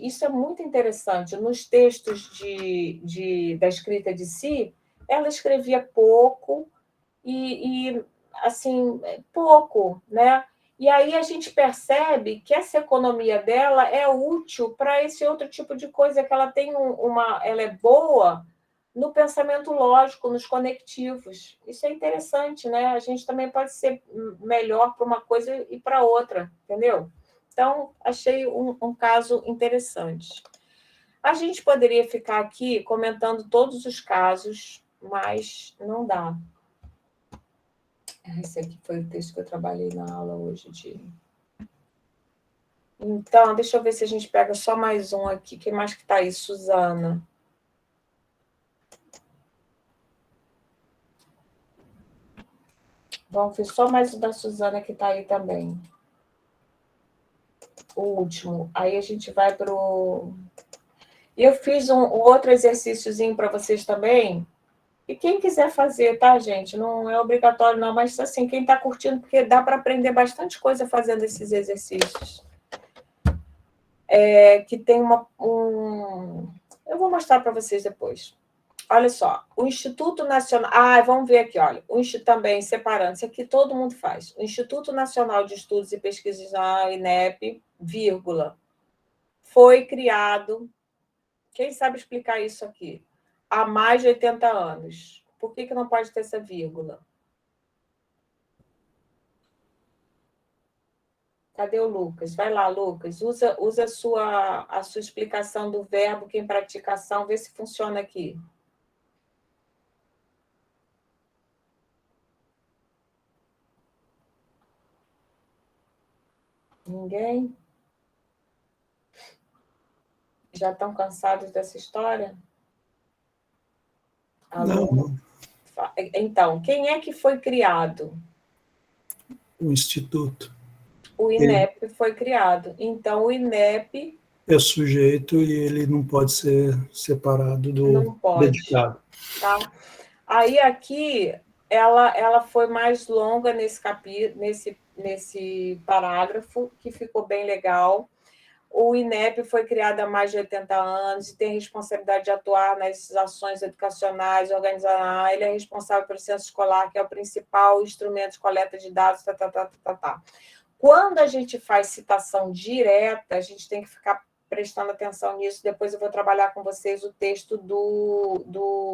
isso é muito interessante, nos textos da escrita de si, ela escrevia pouco assim, pouco, né? E aí a gente percebe que essa economia dela é útil para esse outro tipo de coisa, que ela tem ela é boa no pensamento lógico, nos conectivos. Isso é interessante, né? A gente também pode ser melhor para uma coisa e para outra, entendeu? Então, achei um caso interessante. A gente poderia ficar aqui comentando todos os casos, mas não dá. Esse aqui foi o texto que eu trabalhei na aula hoje. Então, deixa eu ver se a gente pega só mais um aqui. Quem mais que está aí? Suzana. Vamos ver só mais o da Suzana que está aí também. O último. Aí a gente vai para o... E eu fiz um outro exercíciozinho para vocês também. E quem quiser fazer, tá, gente? Não é obrigatório, não, mas assim, quem está curtindo, porque dá para aprender bastante coisa fazendo esses exercícios. Que tem eu vou mostrar para vocês depois. Olha só, o Instituto Nacional... vamos ver aqui, olha. Também, separando, isso aqui todo mundo faz. O Instituto Nacional de Estudos e Pesquisas na INEP, vírgula, foi criado... Quem sabe explicar isso aqui? Há mais de 80 anos. Por que não pode ter essa vírgula? Cadê o Lucas? Vai lá, Lucas. Usa a sua explicação do verbo que em praticação, vê se funciona aqui. Ninguém? Já estão cansados dessa história? Não. Então, quem é que foi criado? O Instituto. O INEP foi criado. Então, o INEP... É sujeito e ele não pode ser separado do dedicado. Tá? Aí, aqui, ela foi mais longa nesse parágrafo, que ficou bem legal. O INEP foi criado há mais de 80 anos e tem responsabilidade de atuar nas ações educacionais, organizar. Ele é responsável pelo censo escolar, que é o principal instrumento de coleta de dados. Quando a gente faz citação direta, a gente tem que ficar prestando atenção nisso. Depois eu vou trabalhar com vocês o texto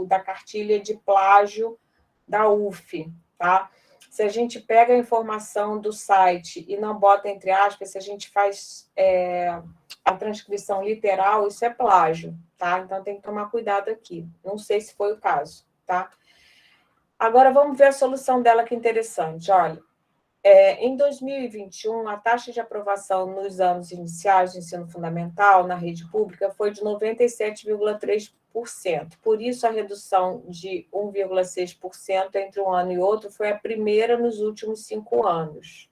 da cartilha de plágio da UF, tá? Se a gente pega a informação do site e não bota entre aspas, se a gente faz a transcrição literal, isso é plágio, tá? Então tem que tomar cuidado aqui. Não sei se foi o caso, tá? Agora vamos ver a solução dela, que interessante. Olha, em 2021, a taxa de aprovação nos anos iniciais de ensino fundamental na rede pública foi de 97,3%. Por isso, a redução de 1,6% entre um ano e outro foi a primeira nos últimos 5 anos.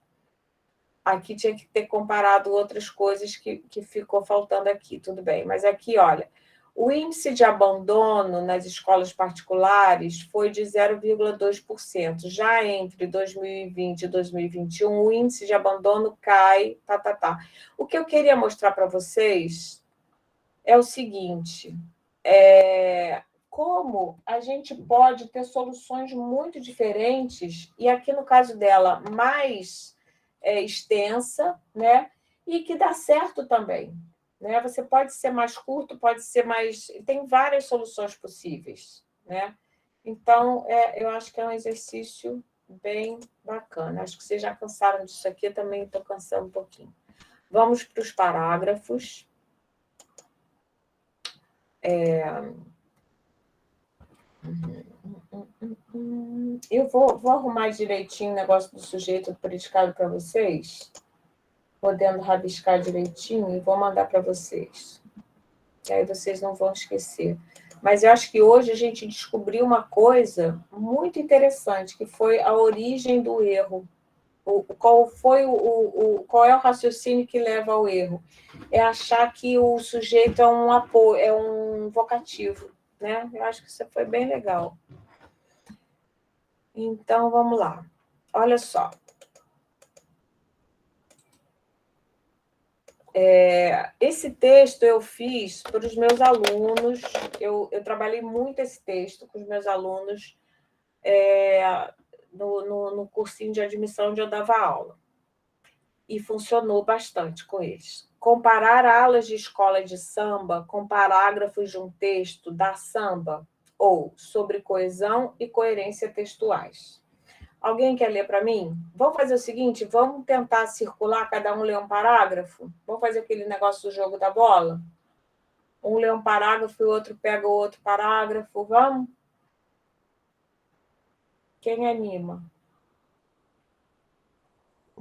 Aqui tinha que ter comparado outras coisas que ficou faltando aqui, tudo bem. Mas aqui, olha, o índice de abandono nas escolas particulares foi de 0,2%. Já entre 2020 e 2021, o índice de abandono cai, O que eu queria mostrar para vocês é o seguinte, como a gente pode ter soluções muito diferentes, e aqui no caso dela, mais extensa, né? E que dá certo também. Né? Você pode ser mais curto, pode ser mais... Tem várias soluções possíveis. Né? Então, eu acho que é um exercício bem bacana. Acho que vocês já cansaram disso aqui, eu também estou cansando um pouquinho. Vamos para os parágrafos. Eu vou arrumar direitinho o negócio do sujeito do predicado para vocês, podendo rabiscar direitinho, e vou mandar para vocês. Que aí vocês não vão esquecer. Mas eu acho que hoje a gente descobriu uma coisa muito interessante, que foi a origem do erro. Qual é o raciocínio que leva ao erro? É achar que o sujeito é um apoio, é um vocativo. Né? Eu acho que isso foi bem legal. Então, vamos lá. Olha só. Esse texto eu fiz para os meus alunos, eu trabalhei muito esse texto com os meus alunos no cursinho de admissão onde eu dava aula. E funcionou bastante com eles. Comparar alas de escola de samba com parágrafos de um texto da samba ou sobre coesão e coerência textuais. Alguém quer ler para mim? Vamos fazer o seguinte, vamos tentar circular, cada um ler um parágrafo? Vamos fazer aquele negócio do jogo da bola? Um lê um parágrafo e o outro pega o outro parágrafo, vamos? Quem anima?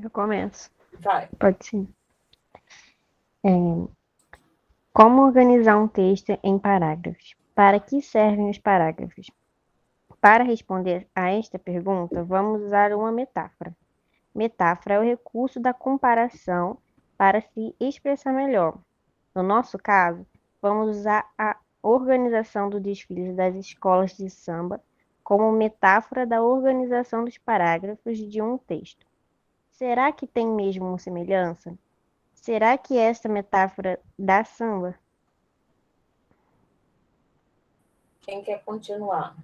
Eu começo. Vai. Pode sim. Como organizar um texto em parágrafos? Para que servem os parágrafos? Para responder a esta pergunta, vamos usar uma metáfora. Metáfora é o recurso da comparação para se expressar melhor. No nosso caso, vamos usar a organização do desfile das escolas de samba como metáfora da organização dos parágrafos de um texto. Será que tem mesmo uma semelhança? Será que esta metáfora dá samba? Quem quer continuar?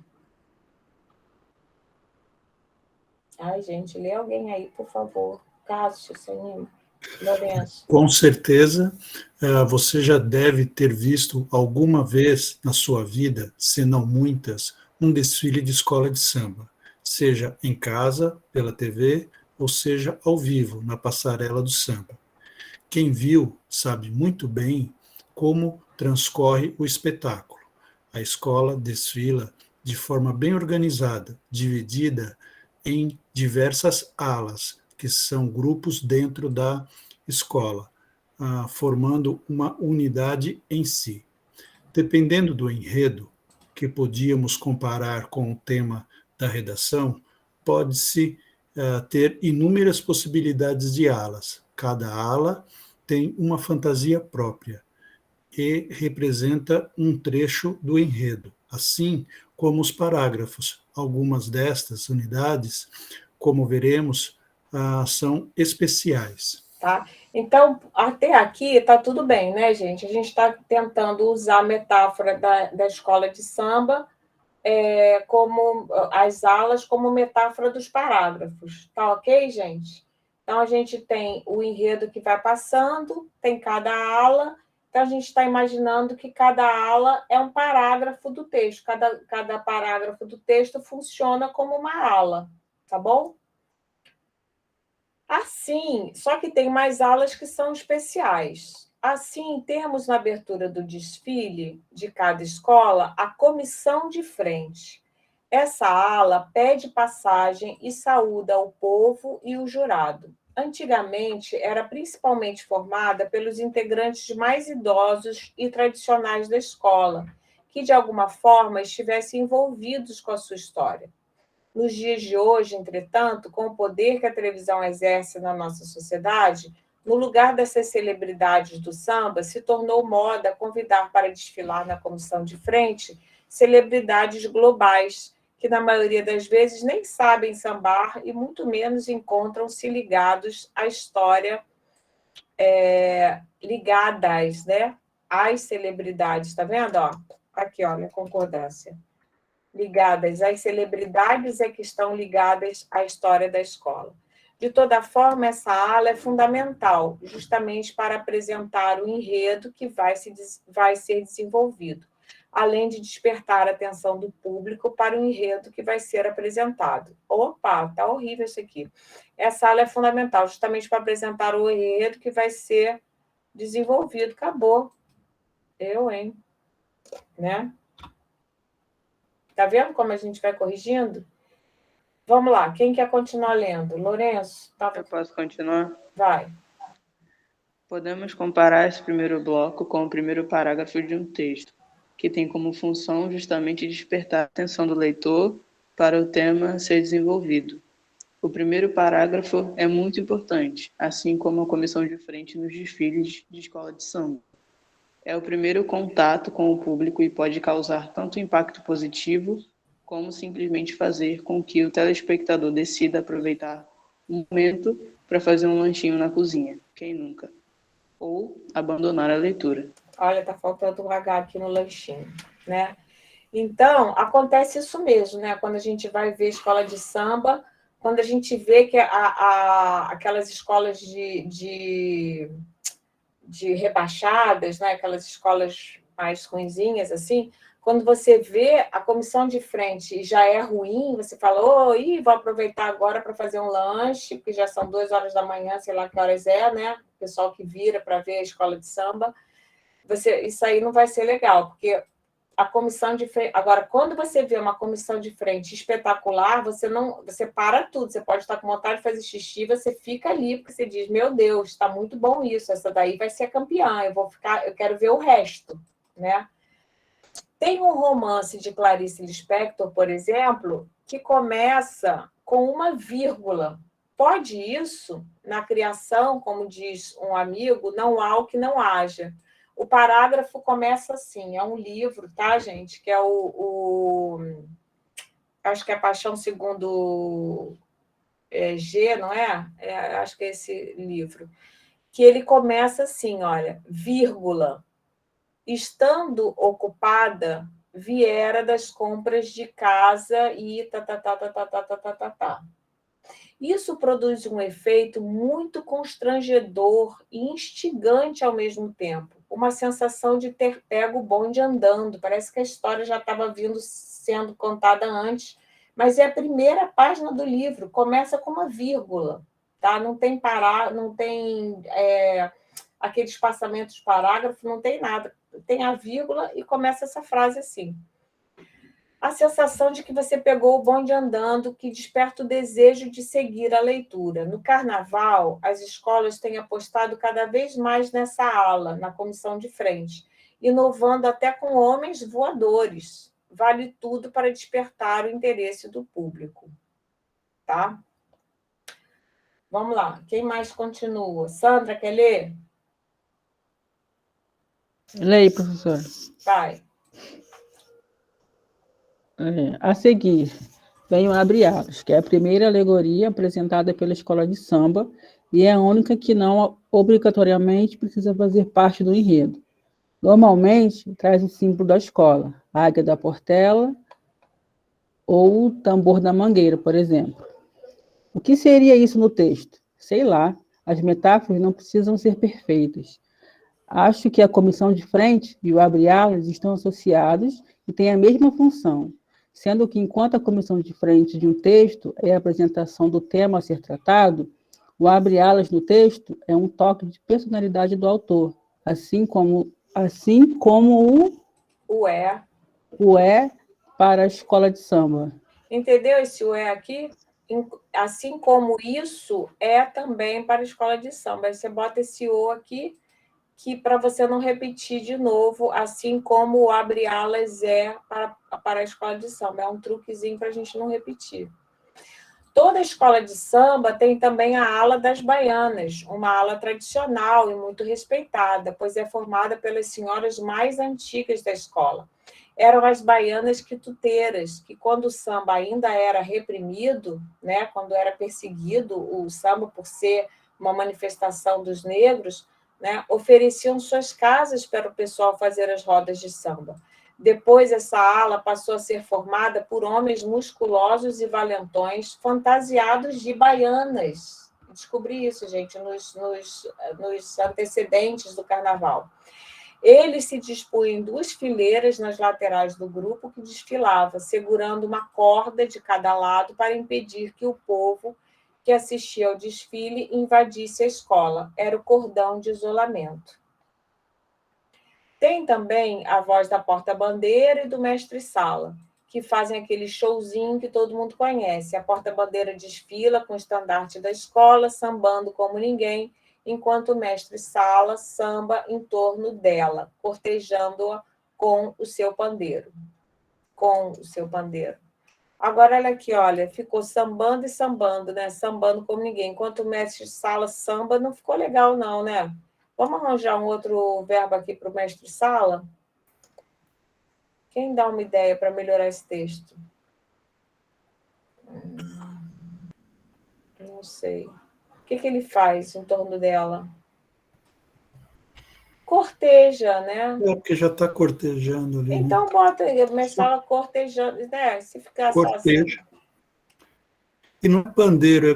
Ai, gente, lê alguém aí, por favor. Cássio, se anima. Lourenço. Com certeza, você já deve ter visto alguma vez na sua vida, se não muitas, um desfile de escola de samba, seja em casa, pela TV, ou seja ao vivo, na passarela do samba. Quem viu sabe muito bem como transcorre o espetáculo. A escola desfila de forma bem organizada, dividida em diversas alas, que são grupos dentro da escola. formando uma unidade em si. Dependendo do enredo, que podíamos comparar com o tema da redação, pode-se ter inúmeras possibilidades de alas. Cada ala tem uma fantasia própria e representa um trecho do enredo, assim como os parágrafos. Algumas destas unidades, como veremos, são especiais. Tá? Então, até aqui está tudo bem, né, gente? A gente está tentando usar a metáfora da escola de samba como as alas como metáfora dos parágrafos. Tá ok, gente? Então, a gente tem o enredo que vai passando, tem cada ala, então a gente está imaginando que cada ala é um parágrafo do texto, cada parágrafo do texto funciona como uma ala, tá bom? Assim, só que tem mais alas que são especiais. Assim, temos na abertura do desfile de cada escola a comissão de frente. Essa ala pede passagem e saúda o povo e o jurado. Antigamente, era principalmente formada pelos integrantes mais idosos e tradicionais da escola, que de alguma forma estivessem envolvidos com a sua história. Nos dias de hoje, entretanto, com o poder que a televisão exerce na nossa sociedade, no lugar dessas celebridades do samba, se tornou moda convidar para desfilar na comissão de frente celebridades globais, que na maioria das vezes nem sabem sambar e muito menos encontram-se ligados à história, ligadas, né, às celebridades. Está vendo? Ó, aqui, olha, concordância. Ligadas às celebridades que estão ligadas à história da escola. De toda forma, essa ala é fundamental, justamente para apresentar o enredo que vai ser desenvolvido, além de despertar a atenção do público para o enredo que vai ser apresentado. Opa, tá horrível isso aqui. Essa ala é fundamental, justamente para apresentar o enredo que vai ser desenvolvido. Acabou. Hein? Né? Tá vendo como a gente vai corrigindo? Vamos lá, quem quer continuar lendo? Lourenço? Tá... Eu posso continuar? Vai. Podemos comparar esse primeiro bloco com o primeiro parágrafo de um texto, que tem como função justamente despertar a atenção do leitor para o tema a ser desenvolvido. O primeiro parágrafo é muito importante, assim como a comissão de frente nos desfiles de escola de samba. É o primeiro contato com o público e pode causar tanto impacto positivo, como simplesmente fazer com que o telespectador decida aproveitar um momento para fazer um lanchinho na cozinha, quem nunca? Ou abandonar a leitura. Olha, tá faltando um H aqui no lanchinho, né? Então, acontece isso mesmo, né? Quando a gente vai ver escola de samba, quando a gente vê que aquelas escolas de rebaixadas, né? Aquelas escolas mais ruinzinhas, assim, quando você vê a comissão de frente e já é ruim, você fala, vou aproveitar agora para fazer um lanche, porque já são 2 horas da manhã, sei lá que horas é, né? O pessoal que vira para ver a escola de samba. Isso aí não vai ser legal, porque a comissão de frente... Agora, quando você vê uma comissão de frente espetacular, você para tudo, você pode estar com vontade de fazer xixi, você fica ali, porque você diz, meu Deus, está muito bom isso, essa daí vai ser campeã, eu quero ver o resto, né? Tem um romance de Clarice Lispector, por exemplo, que começa com uma vírgula. Pode isso? Na criação, como diz um amigo, não há o que não haja. O parágrafo começa assim, é um livro, tá, gente? Que é acho que é Paixão Segundo G, não é? Acho que é esse livro. Que ele começa assim, olha, vírgula. Estando ocupada, viera das compras de casa e tá. Isso produz um efeito muito constrangedor e instigante ao mesmo tempo. Uma sensação de ter pego o bonde andando. Parece que a história já estava sendo contada antes, mas é a primeira página do livro. Começa com uma vírgula, tá? Não tem aquele espaçamento de parágrafo, não tem nada. Tem a vírgula e começa essa frase assim. A sensação de que você pegou o bonde andando, que desperta o desejo de seguir a leitura. No Carnaval, as escolas têm apostado cada vez mais nessa ala, na comissão de frente, inovando até com homens voadores. Vale tudo para despertar o interesse do público. Tá? Vamos lá. Quem mais continua? Sandra, quer ler? Leia, professora. Vai. A seguir, vem o Abre Alas, que é a primeira alegoria apresentada pela escola de samba e é a única que não obrigatoriamente precisa fazer parte do enredo. Normalmente, traz o símbolo da escola, a águia da Portela ou o tambor da Mangueira, por exemplo. O que seria isso no texto? Sei lá, as metáforas não precisam ser perfeitas. Acho que a comissão de frente e o Abre Alas estão associados e têm a mesma função, sendo que enquanto a comissão de frente de um texto é a apresentação do tema a ser tratado, o Abre Alas no texto é um toque de personalidade do autor, assim como o é para a escola de samba. Entendeu esse ué aqui? Assim como isso é também para a escola de samba. Aí você bota esse o aqui, que para você não repetir de novo, assim como o abre alas é para a escola de samba. É um truquezinho para a gente não repetir. Toda escola de samba tem também a ala das baianas, uma ala tradicional e muito respeitada, pois é formada pelas senhoras mais antigas da escola. Eram as baianas quituteiras, que quando o samba ainda era reprimido, né, quando era perseguido o samba por ser uma manifestação dos negros, né, ofereciam suas casas para o pessoal fazer as rodas de samba. Depois, essa ala passou a ser formada por homens musculosos e valentões, fantasiados de baianas. Descobri isso, gente, nos antecedentes do carnaval. Eles se dispunham em 2 fileiras nas laterais do grupo que desfilava, segurando uma corda de cada lado para impedir que o povo que assistia ao desfile invadisse a escola. Era o cordão de isolamento. Tem também a voz da porta-bandeira e do mestre-sala, que fazem aquele showzinho que todo mundo conhece. A porta-bandeira desfila com o estandarte da escola, sambando como ninguém, enquanto o mestre-sala samba em torno dela, cortejando-a com o seu pandeiro. Agora, olha aqui, olha, ficou sambando e sambando, né? Sambando como ninguém. Enquanto o mestre-sala samba, não ficou legal, não, né? Vamos arranjar um outro verbo aqui para o mestre-sala? Quem dá uma ideia para melhorar esse texto? Não sei. O que ele faz em torno dela? Corteja, né? É porque já está cortejando ali. Então, bota aí, mestre-sala cortejando, né? Se ficar só assim. Corteja. E no pandeiro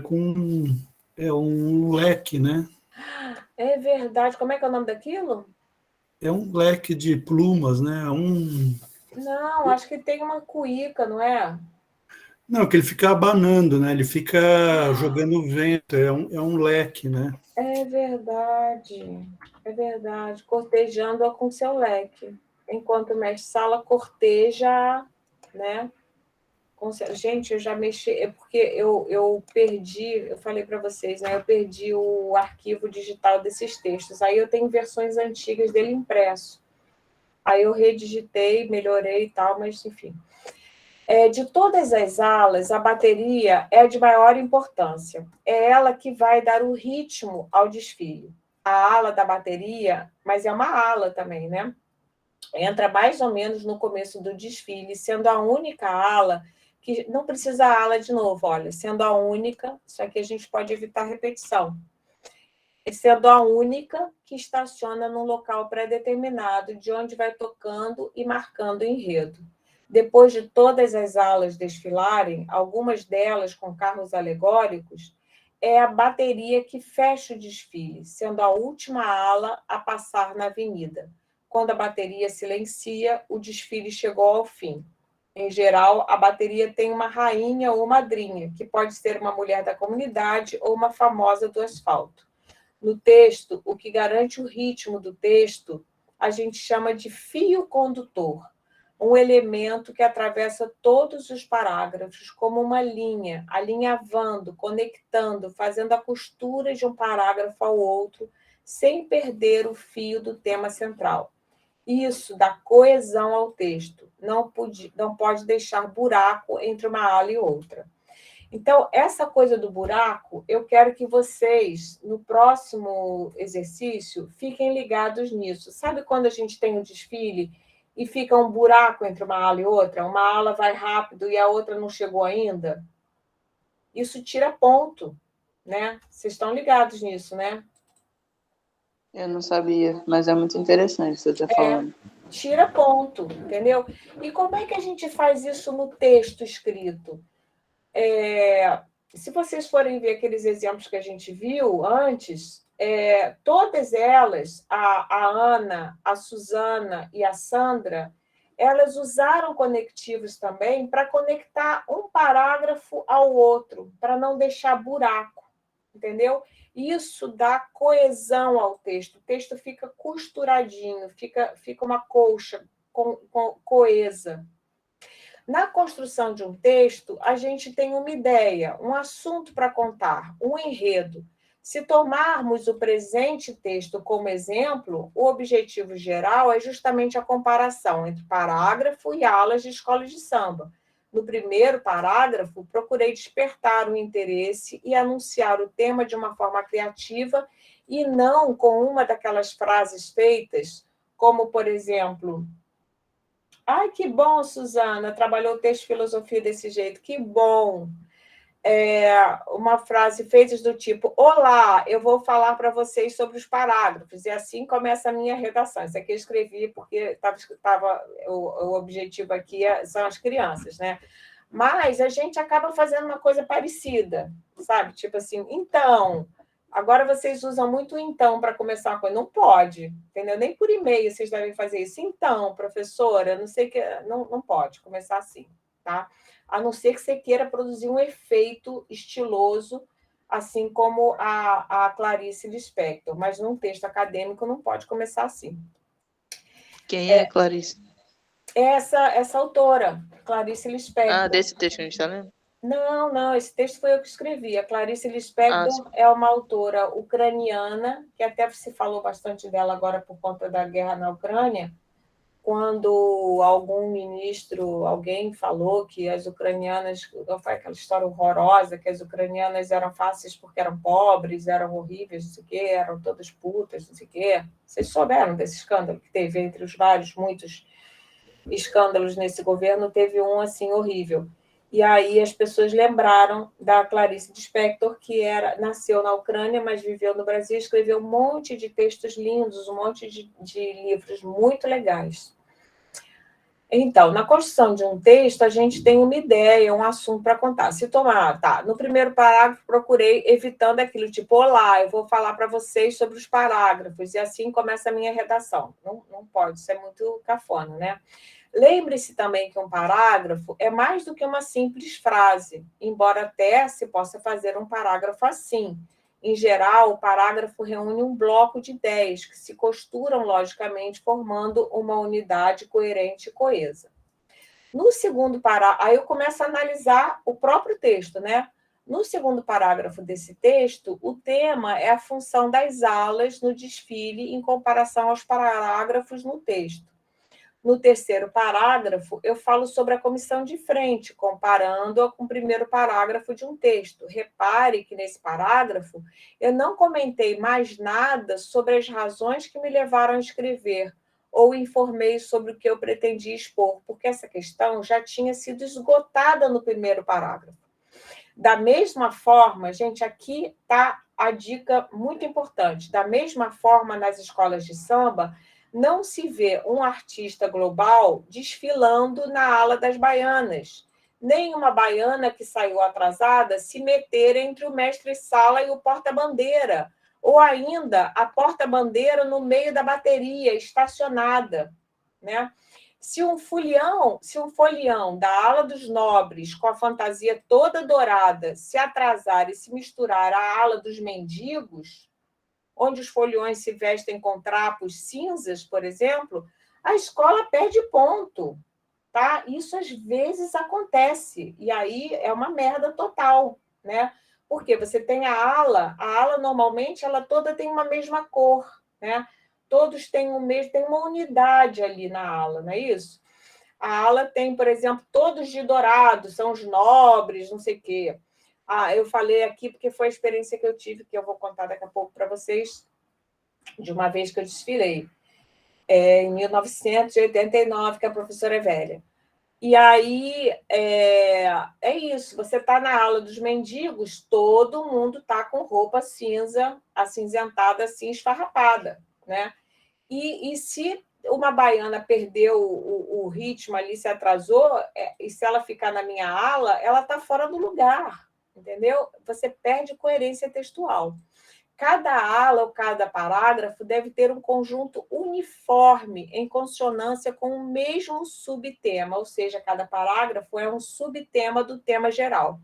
é um leque, né? É verdade. Como é que é o nome daquilo? É um leque de plumas, né? Não, acho que tem uma cuíca, não é? Não, que ele fica abanando, né? Ele fica jogando vento, é um leque, né? É verdade. Cortejando-a com seu leque. Enquanto o mestre-sala corteja, né? Gente, eu já mexi, é porque eu perdi, eu falei para vocês, né? Eu perdi o arquivo digital desses textos. Aí eu tenho versões antigas dele impresso. Aí eu redigitei, melhorei e tal, mas enfim. De todas as alas, a bateria é de maior importância. É ela que vai dar o ritmo ao desfile. A ala da bateria, mas é uma ala também, né? Entra mais ou menos no começo do desfile, sendo a única ala que não precisa ala de novo, olha, sendo a única, isso aqui a gente pode evitar repetição, sendo a única que estaciona num local pré-determinado, de onde vai tocando e marcando o enredo. Depois de todas as alas desfilarem, algumas delas com carros alegóricos, é a bateria que fecha o desfile, sendo a última ala a passar na avenida. Quando a bateria silencia, o desfile chegou ao fim. Em geral, a bateria tem uma rainha ou madrinha, que pode ser uma mulher da comunidade ou uma famosa do asfalto. No texto, o que garante o ritmo do texto, a gente chama de fio condutor. um elemento que atravessa todos os parágrafos, como uma linha, alinhavando, conectando, fazendo a costura de um parágrafo ao outro, sem perder o fio do tema central. Isso dá coesão ao texto, não pode deixar buraco entre uma ala e outra. Então, essa coisa do buraco, eu quero que vocês, no próximo exercício, fiquem ligados nisso. Sabe quando a gente tem um desfile e fica um buraco entre uma ala e outra? Uma ala vai rápido e a outra não chegou ainda? Isso tira ponto, né? Vocês estão ligados nisso, né? Eu não sabia, mas é muito interessante você estar falando. Tira ponto, entendeu? E como é que a gente faz isso no texto escrito? Se vocês forem ver aqueles exemplos que a gente viu antes, todas elas, a Ana, a Suzana e a Sandra, elas usaram conectivos também para conectar um parágrafo ao outro, para não deixar buraco, entendeu? Isso dá coesão ao texto. O texto fica costuradinho, fica uma colcha coesa. Na construção de um texto, a gente tem uma ideia, um assunto para contar, um enredo. Se tomarmos o presente texto como exemplo, o objetivo geral é justamente a comparação entre parágrafo e alas de escola de samba. No primeiro parágrafo, procurei despertar o interesse e anunciar o tema de uma forma criativa e não com uma daquelas frases feitas, como, por exemplo, ai, que bom, Suzana, trabalhou o texto de filosofia desse jeito, que bom. Uma frase feita do tipo, olá, eu vou falar para vocês sobre os parágrafos, e assim começa a minha redação. Isso aqui eu escrevi porque o objetivo aqui são as crianças, né? Mas a gente acaba fazendo uma coisa parecida, sabe? Tipo assim, então, agora vocês usam muito então para começar uma coisa. Não pode, entendeu? Nem por e-mail vocês devem fazer isso. Então, professora, não sei o que... Não pode começar assim, tá? A não ser que você queira produzir um efeito estiloso, assim como a Clarice Lispector, mas num texto acadêmico não pode começar assim. Quem é Clarice? Essa autora, Clarice Lispector. Desse texto que a gente está lendo? Não, esse texto foi eu que escrevi. A Clarice Lispector é uma autora ucraniana, que até se falou bastante dela agora por conta da guerra na Ucrânia, quando alguém falou que as ucranianas, foi aquela história horrorosa, que as ucranianas eram fáceis porque eram pobres, eram horríveis, não sei o quê, eram todas putas, não sei o quê. Vocês souberam desse escândalo que teve entre os muitos escândalos nesse governo, teve um assim horrível. E aí as pessoas lembraram da Clarice Lispector, que nasceu na Ucrânia, mas viveu no Brasil, escreveu um monte de textos lindos, um monte de livros muito legais. Então, na construção de um texto, a gente tem uma ideia, um assunto para contar. Se tomar, no primeiro parágrafo, procurei evitando aquilo, tipo, olá, eu vou falar para vocês sobre os parágrafos, e assim começa a minha redação. Não pode, isso é muito cafona, né? Lembre-se também que um parágrafo é mais do que uma simples frase, embora até se possa fazer um parágrafo assim. Em geral, o parágrafo reúne um bloco de ideias que se costuram logicamente, formando uma unidade coerente e coesa. No segundo parágrafo, aí eu começo a analisar o próprio texto, né? No segundo parágrafo desse texto, o tema é a função das alas no desfile em comparação aos parágrafos no texto. No terceiro parágrafo, eu falo sobre a comissão de frente, comparando-a com o primeiro parágrafo de um texto. Repare que, nesse parágrafo, eu não comentei mais nada sobre as razões que me levaram a escrever, ou informei sobre o que eu pretendia expor, porque essa questão já tinha sido esgotada no primeiro parágrafo. Da mesma forma, gente, aqui está a dica muito importante. Da mesma forma, nas escolas de samba, não se vê um artista global desfilando na ala das baianas, nem uma baiana que saiu atrasada se meter entre o mestre-sala e o porta-bandeira, ou ainda a porta-bandeira no meio da bateria, estacionada, né? Se um folião da ala dos nobres, com a fantasia toda dourada, se atrasar e se misturar à ala dos mendigos, onde os foliões se vestem com trapos cinzas, por exemplo, a escola perde ponto. tá? Isso às vezes acontece, e aí é uma merda total, né? Porque você tem a ala normalmente ela toda tem uma mesma cor, né? Todos têm o mesmo, tem uma unidade ali na ala, não é isso? A ala tem, por exemplo, todos de dourado, são os nobres, não sei o quê. Ah, eu falei aqui porque foi a experiência que eu tive, que eu vou contar daqui a pouco para vocês, de uma vez que eu desfilei, em 1989, que a professora é velha. E aí é isso, você está na ala dos mendigos, todo mundo está com roupa cinza, acinzentada, assim, esfarrapada, né? E se uma baiana perdeu o ritmo ali, se atrasou, e se ela ficar na minha ala, ela está fora do lugar, entendeu? Você perde coerência textual. Cada ala ou cada parágrafo deve ter um conjunto uniforme, em consonância com o mesmo subtema, ou seja, cada parágrafo é um subtema do tema geral.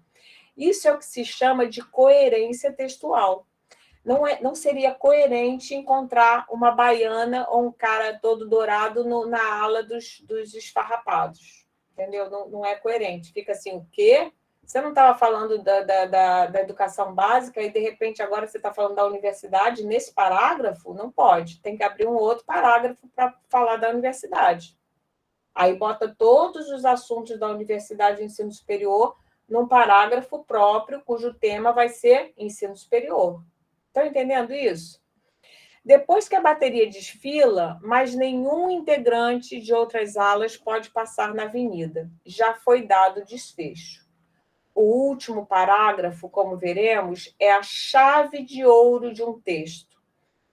Isso é o que se chama de coerência textual. Não seria coerente encontrar uma baiana ou um cara todo dourado na ala dos esfarrapados, entendeu? Não é coerente. Fica assim, o quê? Você não estava falando da educação básica e, de repente, agora você está falando da universidade nesse parágrafo? Não pode. Tem que abrir um outro parágrafo para falar da universidade. Aí bota todos os assuntos da universidade e ensino superior num parágrafo próprio, cujo tema vai ser ensino superior. Estão entendendo isso? Depois que a bateria desfila, mais nenhum integrante de outras alas pode passar na avenida. Já foi dado o desfecho. O último parágrafo, como veremos, é a chave de ouro de um texto.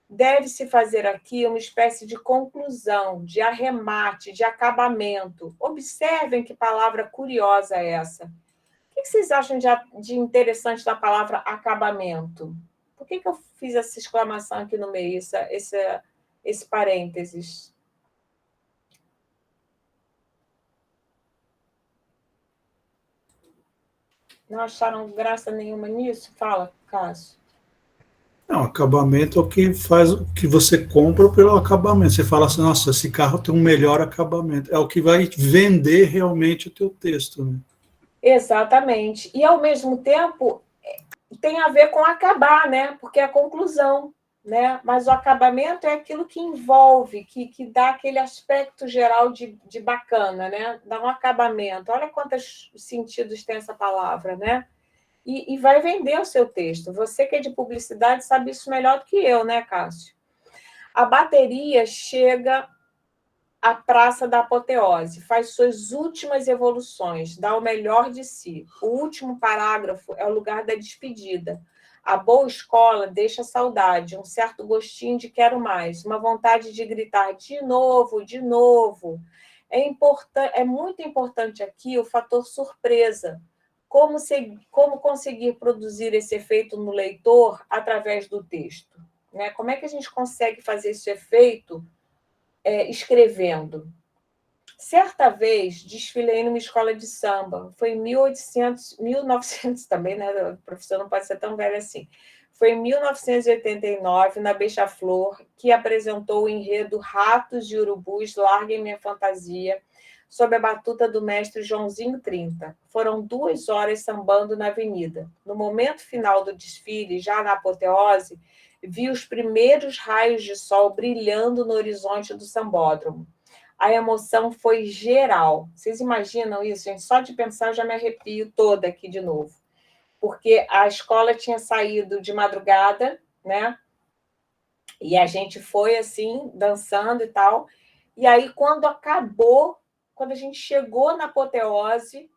Deve-se fazer aqui uma espécie de conclusão, de arremate, de acabamento. Observem que palavra curiosa é essa. O que vocês acham de interessante da palavra acabamento? Por que eu fiz essa exclamação aqui no meio, esse parênteses? Não acharam graça nenhuma nisso? Fala, Cássio. Não, acabamento é o que faz o que você compra pelo acabamento. Você fala assim, nossa, esse carro tem um melhor acabamento. É o que vai vender realmente o teu texto, né? Exatamente. E, ao mesmo tempo, tem a ver com acabar, né? Porque é a conclusão, né? Mas o acabamento é aquilo que envolve, que dá aquele aspecto geral de bacana, né? Dá um acabamento. Olha quantos sentidos tem essa palavra, né? E vai vender o seu texto. Você que é de publicidade sabe isso melhor do que eu, né, Cássio? A bateria chega à praça da apoteose, faz suas últimas evoluções, dá o melhor de si. O último parágrafo é o lugar da despedida. A boa escola deixa saudade, um certo gostinho de quero mais, uma vontade de gritar de novo, de novo. É muito importante aqui o fator surpresa. Como conseguir produzir esse efeito no leitor através do texto? Né? Como é que a gente consegue fazer esse efeito escrevendo? Certa vez, desfilei numa escola de samba. Foi em 1900 também, né? A professora não pode ser tão velha assim. Foi em 1989, na Beija-Flor, que apresentou o enredo Ratos e Urubus, Larguem Minha Fantasia, sob a batuta do mestre Joãozinho 30. Foram 2 horas sambando na avenida. No momento final do desfile, já na apoteose, vi os primeiros raios de sol brilhando no horizonte do sambódromo. A emoção foi geral. Vocês imaginam isso, gente? Só de pensar eu já me arrepio toda aqui de novo. Porque a escola tinha saído de madrugada, né? E a gente foi assim, dançando e tal. E aí, quando acabou, quando a gente chegou na apoteose,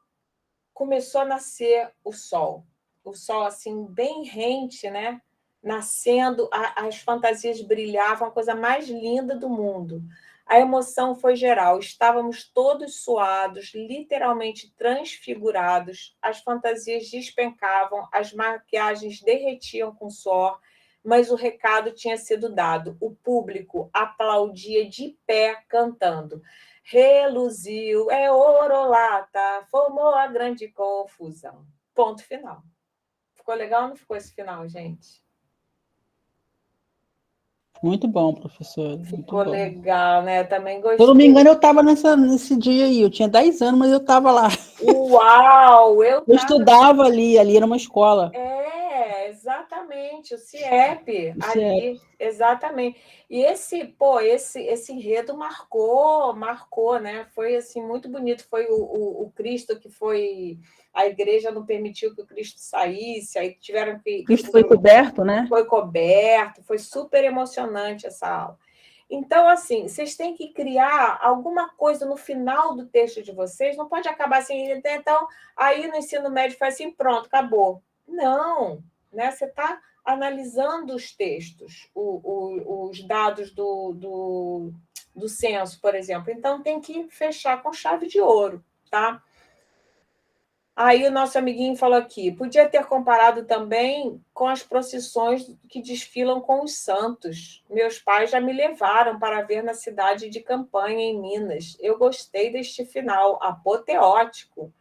começou a nascer o sol. O sol, assim, bem rente, né? Nascendo, as fantasias brilhavam, a coisa mais linda do mundo. A emoção foi geral, estávamos todos suados, literalmente transfigurados, as fantasias despencavam, as maquiagens derretiam com suor, mas o recado tinha sido dado. O público aplaudia de pé, cantando. Reluziu, é orolata, formou a grande confusão. Ponto final. Ficou legal ou não ficou esse final, gente? Muito bom, professor. Muito Ficou bom. legal, né? Eu também Se eu não me gostei. engano, eu estava nesse dia aí. Eu tinha 10 anos, mas eu estava lá. Uau! Eu estudava ali era uma escola. Exatamente, o CIEP, O ali, exatamente. E esse enredo marcou, né? Foi assim muito bonito. Foi o Cristo que foi. A igreja não permitiu que o Cristo saísse, aí tiveram que. Cristo foi coberto, né? Foi coberto, foi super emocionante essa aula. Então, assim, vocês têm que criar alguma coisa no final do texto de vocês, não pode acabar assim, então, aí no ensino médio faz assim, pronto, acabou. Não, né? Você está analisando os textos, os dados do censo, por exemplo. Então, tem que fechar com chave de ouro, tá? Aí o nosso amiguinho falou aqui, podia ter comparado também com as procissões que desfilam com os santos. Meus pais já me levaram para ver na cidade de Campanha, em Minas. Eu gostei deste final, apoteótico.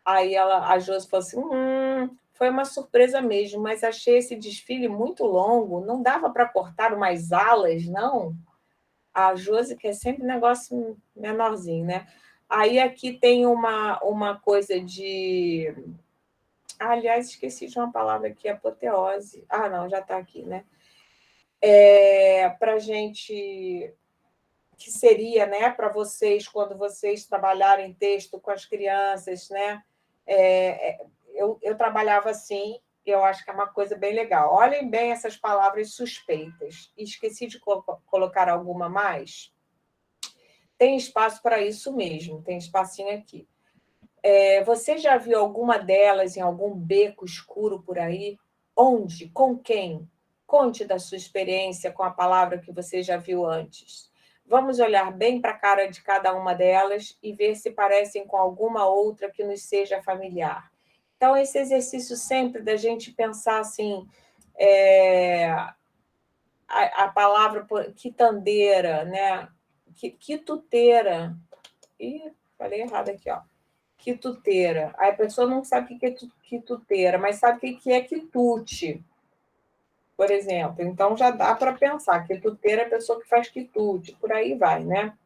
Aí a Josi falou assim, foi uma surpresa mesmo, mas achei esse desfile muito longo, não dava para cortar umas alas, não? A Josi quer sempre um negócio menorzinho, né? Aí aqui tem uma coisa de... aliás, esqueci de uma palavra aqui, apoteose. Ah, não, já está aqui, né? Para a gente... que seria, né, para vocês, quando vocês trabalharem texto com as crianças, né? Eu trabalhava assim, eu acho que é uma coisa bem legal. Olhem bem essas palavras suspeitas. Esqueci de colocar alguma mais? Tem espaço para isso mesmo, tem espacinho aqui. Você já viu alguma delas em algum beco escuro por aí? Onde? Com quem? Conte da sua experiência com a palavra que você já viu antes. Vamos olhar bem para a cara de cada uma delas e ver se parecem com alguma outra que nos seja familiar. Então, esse exercício sempre da gente pensar assim, a palavra quitandeira, né? Quituteira. Ih, falei errado aqui, ó. Quituteira. Aí a pessoa não sabe o que é quituteira, mas sabe o que é quitute, por exemplo. Então já dá para pensar. Quituteira é a pessoa que faz quitute, por aí vai, né?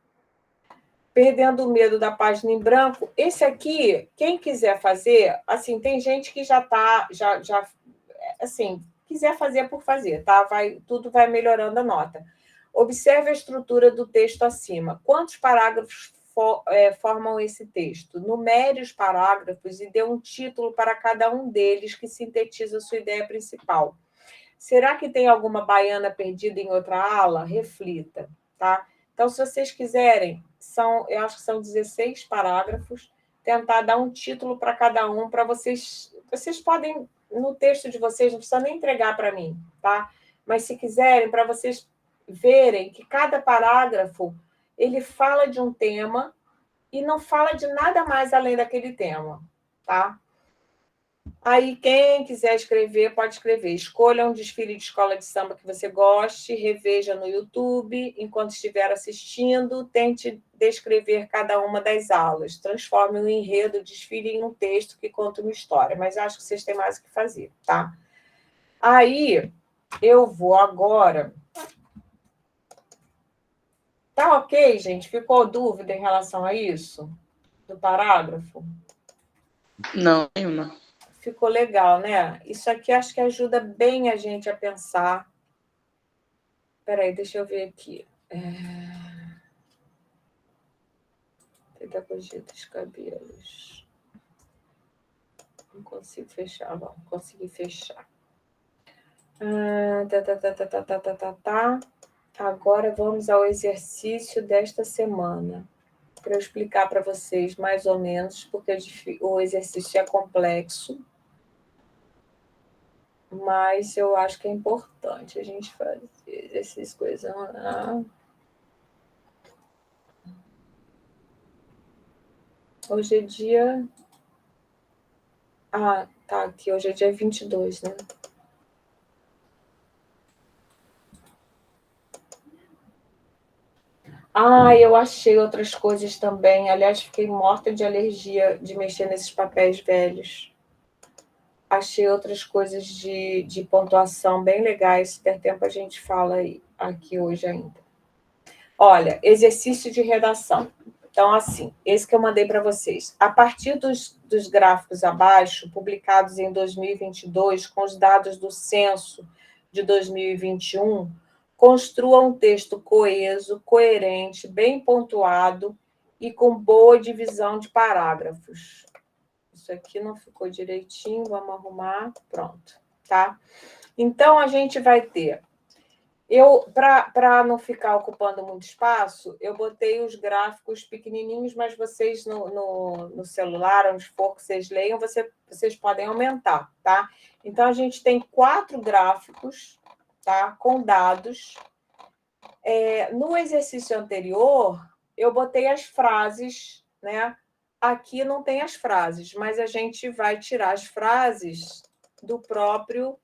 Perdendo o medo da página em branco. Esse aqui, quem quiser fazer, assim, tem gente que já está, assim, quiser fazer por fazer, tá? Tudo vai melhorando a nota. Observe a estrutura do texto acima. Quantos parágrafos formam esse texto? Numere os parágrafos e dê um título para cada um deles que sintetiza a sua ideia principal. Será que tem alguma baiana perdida em outra ala? Reflita, tá? Então, se vocês quiserem, eu acho que são 16 parágrafos, tentar dar um título para cada um, para vocês podem, no texto de vocês, não precisa nem entregar para mim, tá? Mas se quiserem, para vocês verem que cada parágrafo, ele fala de um tema e não fala de nada mais além daquele tema, tá? Aí, quem quiser escrever, pode escrever. Escolha um desfile de escola de samba que você goste, reveja no YouTube, enquanto estiver assistindo, tente descrever cada uma das aulas. Transforme o enredo, o desfile em um texto que conta uma história. Mas acho que vocês têm mais o que fazer, tá? Aí, eu vou agora... Tá ok, gente? Ficou dúvida em relação a isso? Do parágrafo? Não, nenhuma. Ficou legal, né? Isso aqui acho que ajuda bem a gente a pensar. Espera aí, deixa eu ver aqui. Pedagogia dos cabelos. Não consigo fechar, não. Consegui fechar. Tá. Agora vamos ao exercício desta semana. Para eu explicar para vocês mais ou menos, porque o exercício é complexo. Mas eu acho que é importante a gente fazer essas coisas. Hoje é dia... Ah, tá aqui. Hoje é dia 22, né? Eu achei outras coisas também. Aliás, fiquei morta de alergia de mexer nesses papéis velhos. Achei outras coisas de pontuação bem legais. Se der tempo, a gente fala aí. aqui hoje ainda. Olha, exercício de redação. Então, assim, esse que eu mandei para vocês. A partir dos gráficos abaixo, publicados em 2022, com os dados do censo de 2021, construa um texto coeso, coerente, bem pontuado e com boa divisão de parágrafos. Isso aqui não ficou direitinho, vamos arrumar. Pronto, tá? Então, a gente vai ter... Para não ficar ocupando muito espaço, eu botei os gráficos pequenininhos, mas vocês no celular, onde for que vocês leiam, vocês podem aumentar, tá? Então, a gente tem 4 gráficos, tá? Com dados. No exercício anterior, eu botei as frases, né? Aqui não tem as frases, mas a gente vai tirar as frases do próprio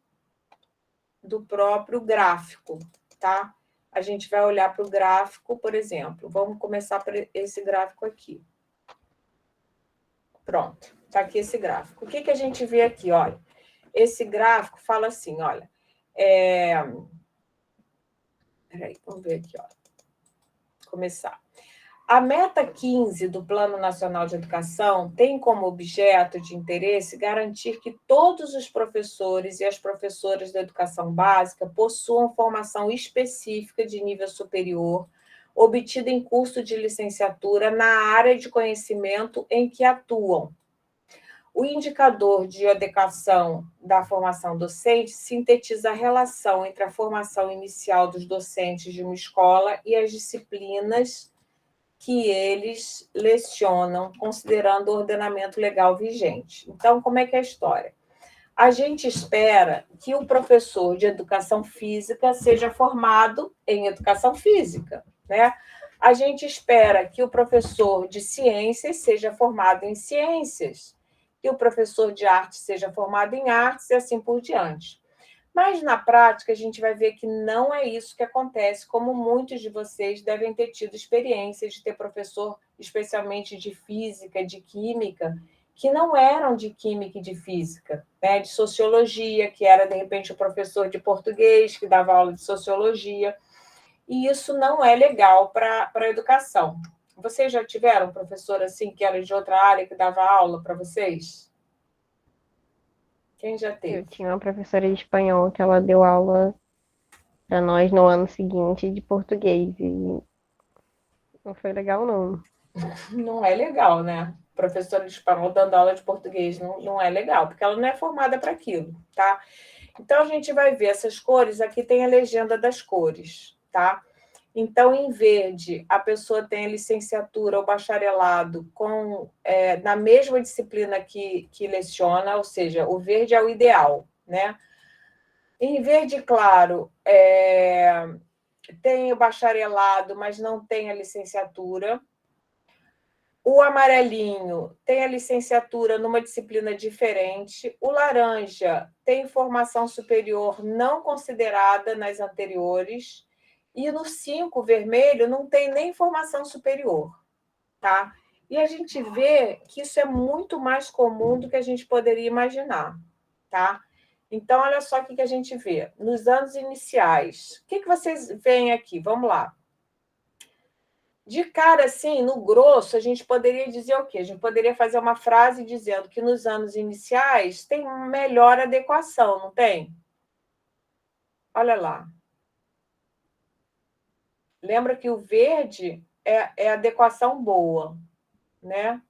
gráfico, tá? A gente vai olhar para o gráfico, por exemplo. Vamos começar por esse gráfico aqui. Pronto, está aqui esse gráfico. O que a gente vê aqui? Olha, esse gráfico fala assim, olha... Peraí, vamos ver aqui, ó. Começar. A meta 15 do Plano Nacional de Educação tem como objeto de interesse garantir que todos os professores e as professoras da educação básica possuam formação específica de nível superior, obtida em curso de licenciatura na área de conhecimento em que atuam. O indicador de adequação da formação docente sintetiza a relação entre a formação inicial dos docentes de uma escola e as disciplinas que eles lecionam, considerando o ordenamento legal vigente. Então, como é que é a história? A gente espera que o professor de educação física seja formado em educação física, né? A gente espera que o professor de ciências seja formado em ciências, que o professor de arte seja formado em artes e assim por diante. Mas, na prática, a gente vai ver que não é isso que acontece, como muitos de vocês devem ter tido experiência de ter professor, especialmente de física, de química, que não eram de química e de física, né? De sociologia, que era, de repente, o professor de português, que dava aula de sociologia. E isso não é legal para a educação. Vocês já tiveram um professor assim, que era de outra área, que dava aula para vocês? Quem já teve? Eu tinha uma professora de espanhol que ela deu aula para nós no ano seguinte de português e não foi legal, não. Não é legal, né? Professora de espanhol dando aula de português não é legal, porque ela não é formada para aquilo, tá? Então, a gente vai ver essas cores, aqui tem a legenda das cores, tá? Então, em verde, a pessoa tem a licenciatura ou bacharelado na mesma disciplina que leciona, ou seja, o verde é o ideal, né? Em verde claro, tem o bacharelado, mas não tem a licenciatura. O amarelinho tem a licenciatura numa disciplina diferente. O laranja tem formação superior não considerada nas anteriores. E no 5, vermelho, não tem nem formação superior, tá? E a gente vê que isso é muito mais comum do que a gente poderia imaginar, tá? Então, olha só o que a gente vê. Nos anos iniciais, o que vocês veem aqui? Vamos lá. De cara, assim, no grosso, a gente poderia dizer o quê? A gente poderia fazer uma frase dizendo que nos anos iniciais tem melhor adequação, não tem? Olha lá. Lembra que o verde é adequação boa, né?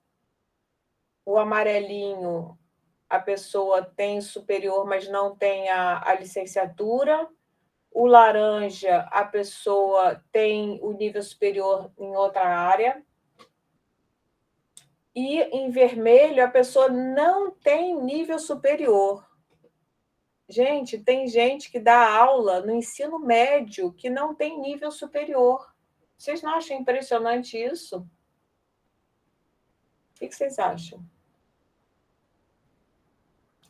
O amarelinho, a pessoa tem superior, mas não tem a licenciatura. O laranja, a pessoa tem o nível superior em outra área. E em vermelho, a pessoa não tem nível superior. Gente, tem gente que dá aula no ensino médio que não tem nível superior. Vocês não acham impressionante isso? O que vocês acham?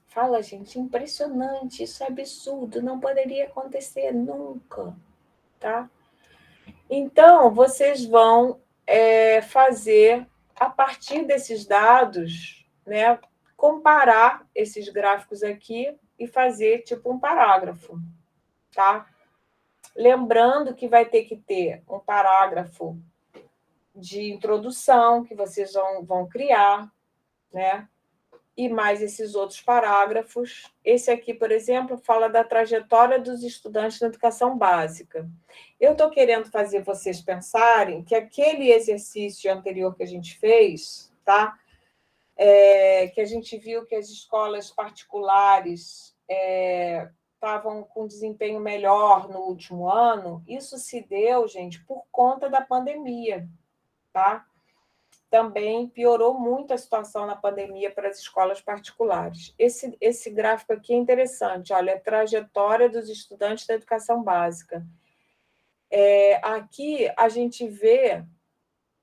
Fala, gente, impressionante, isso é absurdo, não poderia acontecer nunca, tá? Então, vocês vão fazer, a partir desses dados, né, comparar esses gráficos aqui e fazer tipo um parágrafo, tá? Lembrando que vai ter que ter um parágrafo de introdução que vocês vão criar, né? E mais esses outros parágrafos. Esse aqui, por exemplo, fala da trajetória dos estudantes na educação básica. Eu estou querendo fazer vocês pensarem que aquele exercício anterior que a gente fez, tá? Que a gente viu que as escolas particulares estavam com desempenho melhor no último ano, isso se deu, gente, por conta da pandemia, tá? Também piorou muito a situação na pandemia para as escolas particulares. Esse gráfico aqui é interessante, olha, a trajetória dos estudantes da educação básica. Aqui a gente vê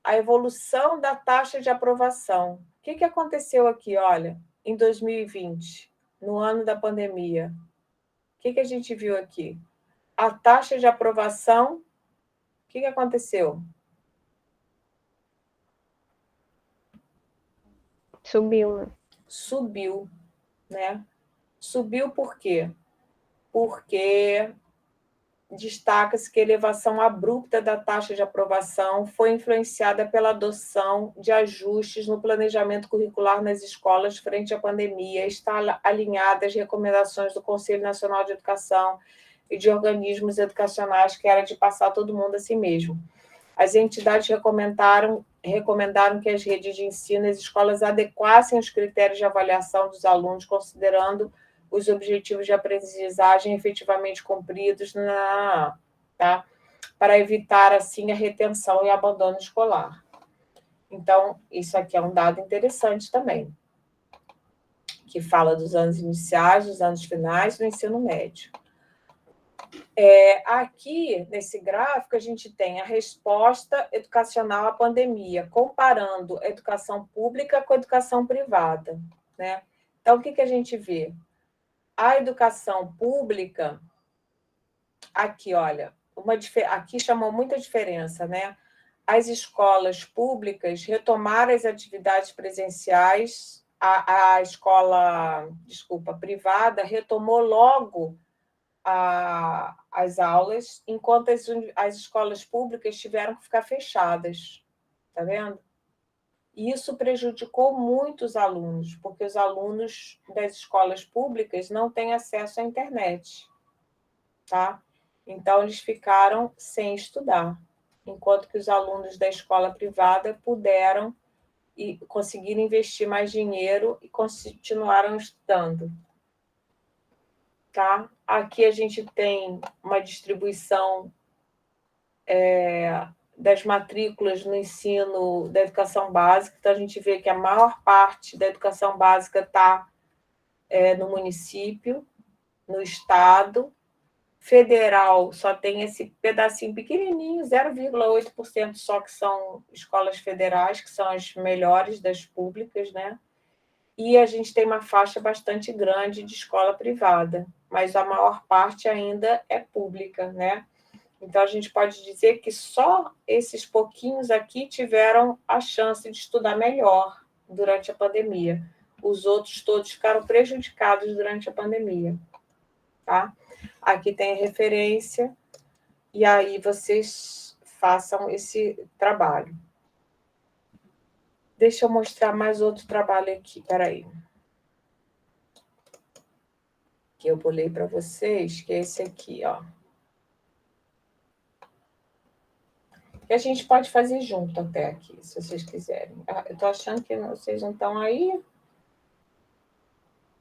a evolução da taxa de aprovação. O que aconteceu aqui, olha, em 2020, no ano da pandemia? O que a gente viu aqui? A taxa de aprovação, o que aconteceu? Subiu, né? Subiu, né? Subiu por quê? Porque destaca-se que a elevação abrupta da taxa de aprovação foi influenciada pela adoção de ajustes no planejamento curricular nas escolas frente à pandemia, está alinhada às recomendações do Conselho Nacional de Educação e de organismos educacionais, que era de passar todo mundo a si mesmo. As entidades recomendaram que as redes de ensino e as escolas adequassem os critérios de avaliação dos alunos, considerando os objetivos de aprendizagem efetivamente cumpridos, tá? Para evitar, assim, a retenção e abandono escolar. Então, isso aqui é um dado interessante também, que fala dos anos iniciais, dos anos finais do ensino médio. Aqui, nesse gráfico, a gente tem a resposta educacional à pandemia, comparando a educação pública com a educação privada, né? Então, o que a gente vê? A educação pública, aqui, olha, aqui chamou muita diferença, né? As escolas públicas retomaram as atividades presenciais, a escola, privada retomou logo as aulas, enquanto as escolas públicas tiveram que ficar fechadas, tá vendo? E isso prejudicou muito os alunos, porque os alunos das escolas públicas não têm acesso à internet, tá? Então, eles ficaram sem estudar, enquanto que os alunos da escola privada puderam e conseguiram investir mais dinheiro e continuaram estudando. Tá? Aqui a gente tem uma distribuição das matrículas no ensino da educação básica, então a gente vê que a maior parte da educação básica está no município, no estado. Federal só tem esse pedacinho pequenininho, 0,8% só que são escolas federais, que são as melhores das públicas, né? E a gente tem uma faixa bastante grande de escola privada, mas a maior parte ainda é pública, né? Então, a gente pode dizer que só esses pouquinhos aqui tiveram a chance de estudar melhor durante a pandemia. Os outros todos ficaram prejudicados durante a pandemia, tá? Aqui tem a referência, e aí vocês façam esse trabalho. Deixa eu mostrar mais outro trabalho aqui, peraí. Que eu pulei para vocês, que é esse aqui, ó. Que a gente pode fazer junto até aqui, se vocês quiserem. Eu estou achando que vocês não estão aí.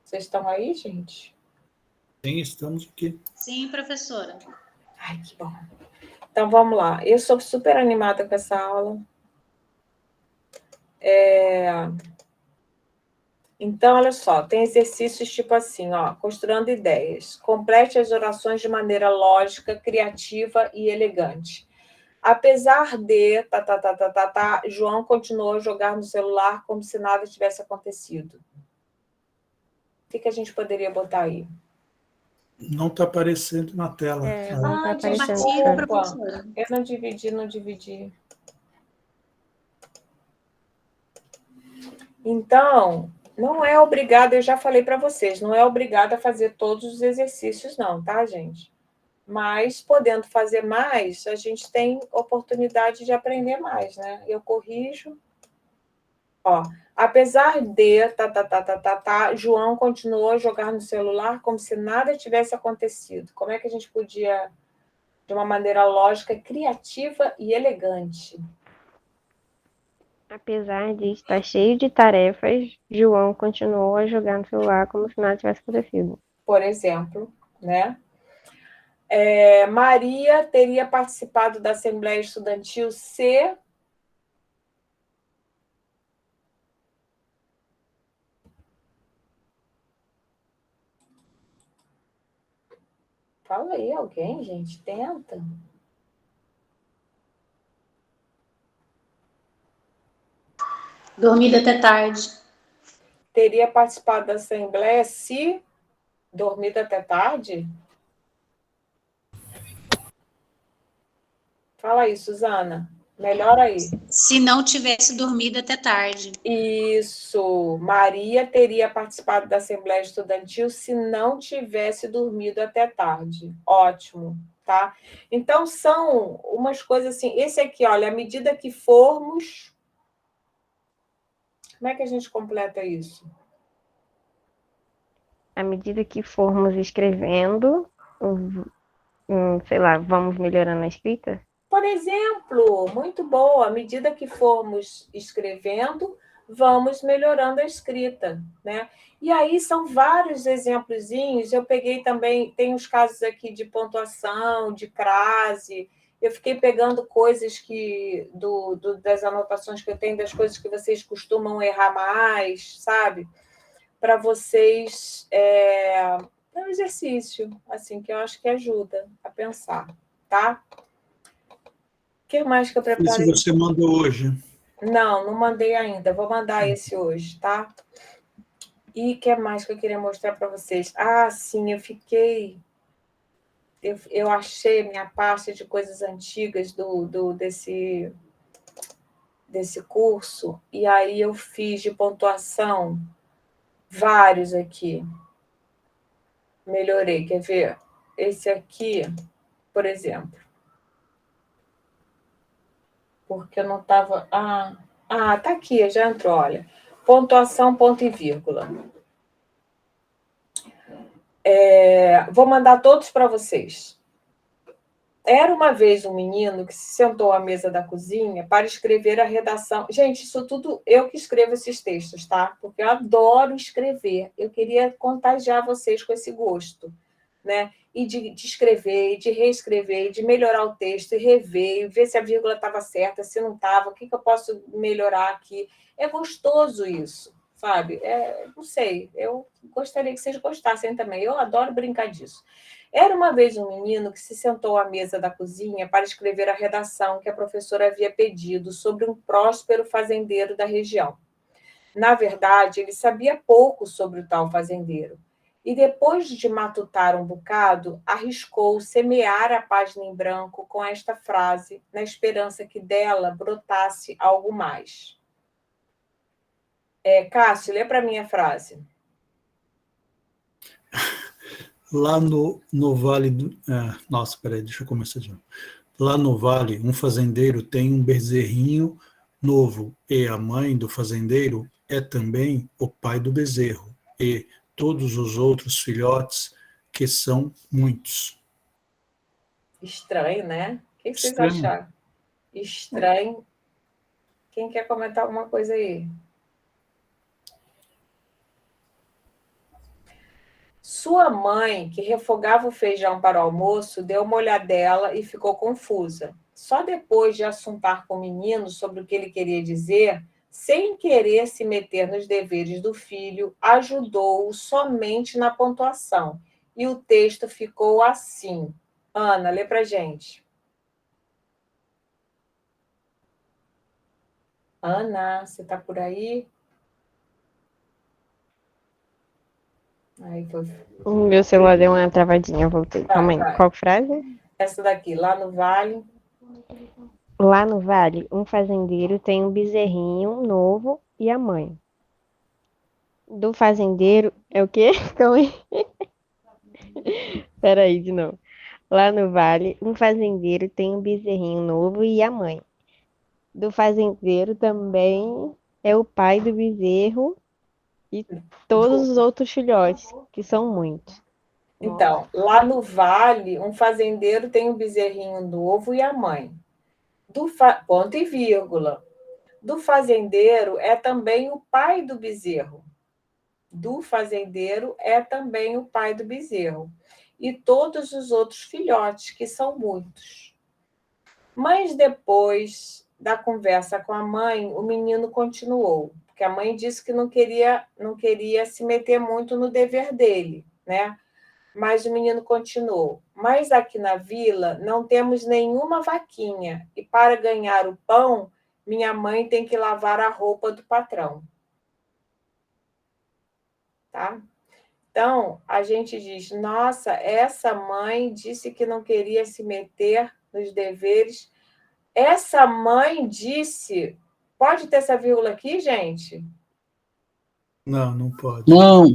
Vocês estão aí, gente? Sim, estamos aqui. Sim, professora. Ai, que bom. Então, vamos lá. Eu sou super animada com essa aula. Então, olha só, tem exercícios tipo assim, ó, construindo ideias. Complete as orações de maneira lógica, criativa e elegante. Apesar de... João continuou a jogar no celular como se nada tivesse acontecido. O que a gente poderia botar aí? Não está aparecendo na tela. Não tá aparecendo. Desculpa, professora. Eu não dividi. Então, não é obrigado, eu já falei para vocês, não é obrigado a fazer todos os exercícios não, tá, gente? Mas, podendo fazer mais, a gente tem oportunidade de aprender mais, né? Eu corrijo. Ó, apesar de João continuou a jogar no celular como se nada tivesse acontecido. Como é que a gente podia, de uma maneira lógica, criativa e elegante? Apesar de estar cheio de tarefas, João continuou a jogar no celular como se nada tivesse acontecido. Por exemplo, né? Maria teria participado da Assembleia Estudantil se... Fala aí, alguém, gente, tenta. Dormida até tarde. Teria participado da Assembleia se dormido até tarde? Fala aí, Suzana. Melhor aí. Se não tivesse dormido até tarde. Isso. Maria teria participado da Assembleia Estudantil se não tivesse dormido até tarde. Ótimo, tá? Então, são umas coisas assim. Esse aqui, olha, à medida que formos... Como é que a gente completa isso? À medida que formos escrevendo, sei lá, vamos melhorando a escrita? Por exemplo, muito boa, à medida que formos escrevendo, vamos melhorando a escrita, né? E aí são vários exemplozinhos, eu peguei também, tem os casos aqui de pontuação, de crase, eu fiquei pegando coisas que das anotações que eu tenho, das coisas que vocês costumam errar mais, sabe? Para vocês... É um exercício, assim, que eu acho que ajuda a pensar, tá? O que mais que eu Esse preparei? você mandou hoje. Não mandei ainda. Vou mandar esse hoje, tá? E o que mais que eu queria mostrar para vocês? Ah, sim, eu fiquei... Eu achei a minha pasta de coisas antigas desse curso, e aí eu fiz de pontuação vários aqui. Melhorei, quer ver? Esse aqui, por exemplo. Porque eu não estava... tá aqui, já entrou, olha. Pontuação, ponto e vírgula. Vou mandar todos para vocês. Era uma vez um menino que se sentou à mesa da cozinha para escrever a redação. Gente, isso tudo eu que escrevo esses textos, tá? Porque eu adoro escrever. Eu queria contagiar vocês com esse gosto, né? E de escrever, e de reescrever, e de melhorar o texto, e rever, e ver se a vírgula estava certa, se não estava, o que eu posso melhorar aqui. É gostoso isso, sabe? Não sei, eu gostaria que vocês gostassem também. Eu adoro brincar disso. Era uma vez um menino que se sentou à mesa da cozinha para escrever a redação que a professora havia pedido sobre um próspero fazendeiro da região. Na verdade, ele sabia pouco sobre o tal fazendeiro. E depois de matutar um bocado, arriscou semear a página em branco com esta frase, na esperança que dela brotasse algo mais. Cássio, lê para mim a frase. Lá no Vale do... nossa, peraí, deixa eu começar de novo. Lá no Vale, um fazendeiro tem um bezerrinho novo, e a mãe do fazendeiro é também o pai do bezerro, e todos os outros filhotes, que são muitos. Estranho, né? O que vocês Estranho. acharam? Estranho. Quem quer comentar alguma coisa aí? Sua mãe, que refogava o feijão para o almoço, deu uma olhadela e ficou confusa. Só depois de assuntar com o menino sobre o que ele queria dizer, sem querer se meter nos deveres do filho, ajudou-o somente na pontuação. E o texto ficou assim. Ana, lê para gente. Ana, você está por aí? Aí foi. Meu celular deu uma travadinha, voltei. Calma aí. Vai. Qual frase? Essa daqui, lá no vale. Lá no vale, um fazendeiro tem um bezerrinho novo e a mãe. Do fazendeiro é o quê? Calma aí. Peraí, de novo. Lá no vale, um fazendeiro tem um bezerrinho novo e a mãe. Do fazendeiro também é o pai do bezerro e todos os outros filhotes, que são muitos. Então, lá no vale, um fazendeiro tem um bezerrinho novo e a mãe. Ponto e vírgula. Do fazendeiro é também o pai do bezerro. Do fazendeiro é também o pai do bezerro. E todos os outros filhotes, que são muitos. Mas depois da conversa com a mãe, o menino continuou, porque a mãe disse que não queria se meter muito no dever dele, né? Mas o menino continuou. Mas aqui na vila não temos nenhuma vaquinha, e para ganhar o pão, minha mãe tem que lavar a roupa do patrão. Tá? Então, a gente diz, nossa, essa mãe disse que não queria se meter nos deveres. Essa mãe disse... Pode ter essa vírgula aqui, gente? Não, não pode. Não.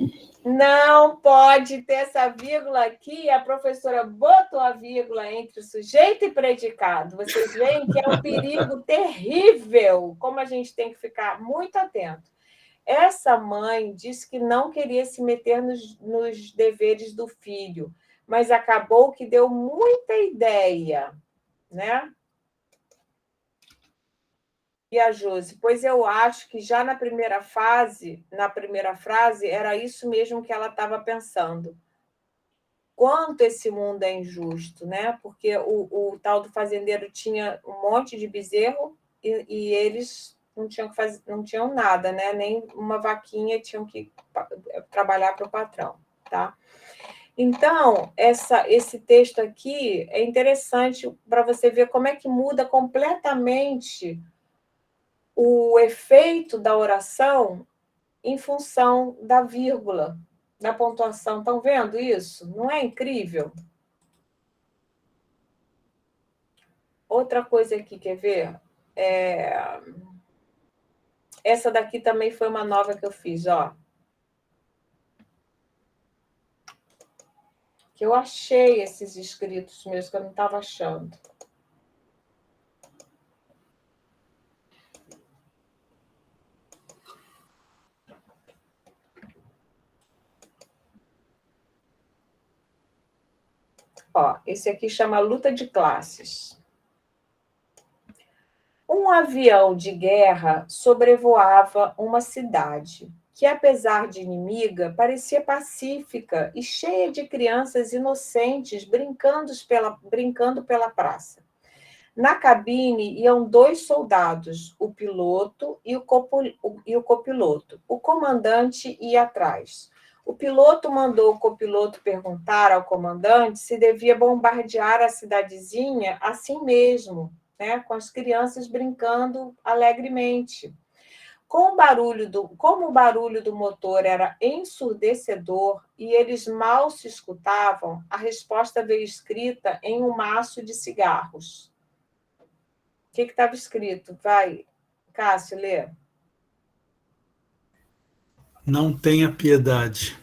Não pode ter essa vírgula aqui. A professora botou a vírgula entre o sujeito e predicado. Vocês veem que é um perigo terrível, como a gente tem que ficar muito atento. Essa mãe disse que não queria se meter nos deveres do filho, mas acabou que deu muita ideia, né? E a Josi, pois eu acho que já na primeira frase, era isso mesmo que ela estava pensando. Quanto esse mundo é injusto, né? Porque o tal do fazendeiro tinha um monte de bezerro e eles não tinham nada, né? Nem uma vaquinha, tinham que trabalhar para o patrão, tá? Então, esse texto aqui é interessante para você ver como é que muda completamente o efeito da oração em função da vírgula, da pontuação. Estão vendo isso? Não é incrível? Outra coisa aqui, quer ver? Essa daqui também foi uma nova que eu fiz, ó. Que eu achei esses escritos meus, que eu não estava achando. Ó, esse aqui chama Luta de Classes. Um avião de guerra sobrevoava uma cidade que, apesar de inimiga, parecia pacífica e cheia de crianças inocentes brincando pela praça. Na cabine iam 2 soldados, o piloto e o copiloto. O comandante ia atrás. O piloto mandou o copiloto perguntar ao comandante se devia bombardear a cidadezinha assim mesmo, né, com as crianças brincando alegremente. Como o barulho do motor era ensurdecedor e eles mal se escutavam, a resposta veio escrita em um maço de cigarros. O que estava escrito? Vai, Cássio, lê. Não tenha piedade.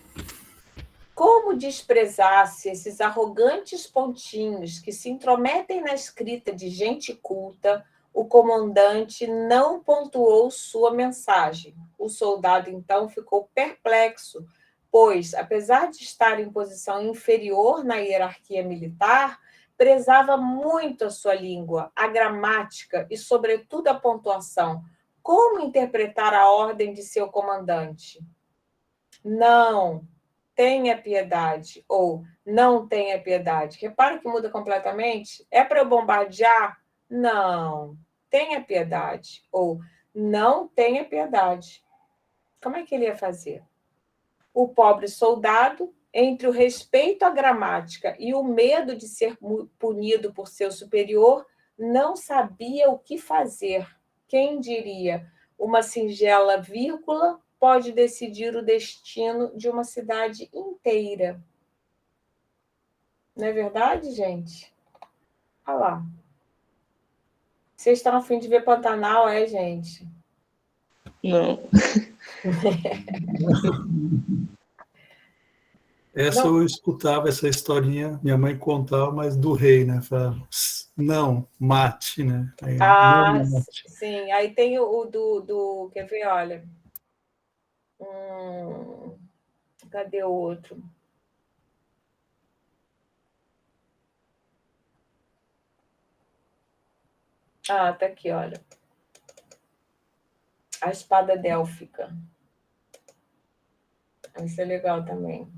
Como desprezasse esses arrogantes pontinhos que se intrometem na escrita de gente culta, o comandante não pontuou sua mensagem. O soldado, então, ficou perplexo, pois, apesar de estar em posição inferior na hierarquia militar, prezava muito a sua língua, a gramática e, sobretudo, a pontuação. Como interpretar a ordem de seu comandante? Não tenha piedade, ou não tenha piedade. Repara que muda completamente. É para eu bombardear? Não. Tenha piedade, ou não tenha piedade. Como é que ele ia fazer? O pobre soldado, entre o respeito à gramática e o medo de ser punido por seu superior, não sabia o que fazer. Quem diria? Uma singela vírgula pode decidir o destino de uma cidade inteira. Não é verdade, gente? Olha lá. Vocês estão a fim de ver Pantanal, gente? Não. Essa Não. eu escutava essa historinha, minha mãe contava, mas do rei, né? Falava, não, mate, né? Aí, não mate. Sim. Aí tem o quer ver, olha. Cadê o outro? Ah, tá aqui, olha. A espada délfica. Isso é legal também.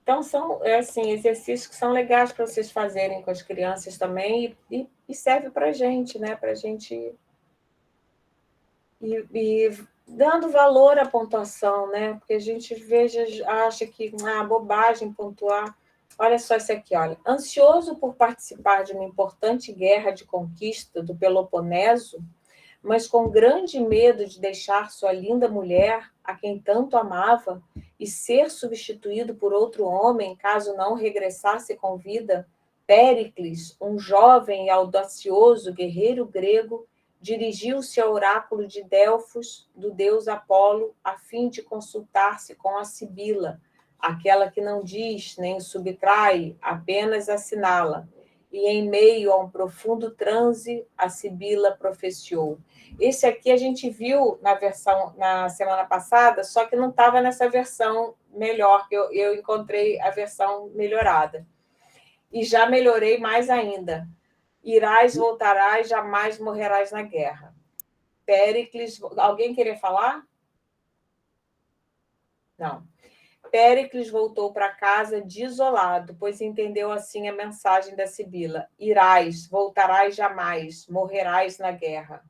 Então, são assim, exercícios que são legais para vocês fazerem com as crianças também e serve para a gente, né? Para a gente ir dando valor à pontuação, né? Porque a gente acha que bobagem pontuar. Olha só isso aqui, olha. Ansioso por participar de uma importante guerra de conquista do Peloponeso, mas com grande medo de deixar sua linda mulher, a quem tanto amava, e ser substituído por outro homem, caso não regressasse com vida, Péricles, um jovem e audacioso guerreiro grego, dirigiu-se ao oráculo de Delfos, do deus Apolo, a fim de consultar-se com a Sibila, aquela que não diz nem subtrai, apenas assinala. E em meio a um profundo transe, a Sibila profeciou. Esse aqui a gente viu na semana passada, só que não estava nessa versão melhor, que eu encontrei a versão melhorada. E já melhorei mais ainda. Irás, voltarás, jamais morrerás na guerra. Péricles... Alguém queria falar? Não. Péricles voltou para casa desolado, pois entendeu assim a mensagem da Sibila. Irás, voltarás jamais, morrerás na guerra.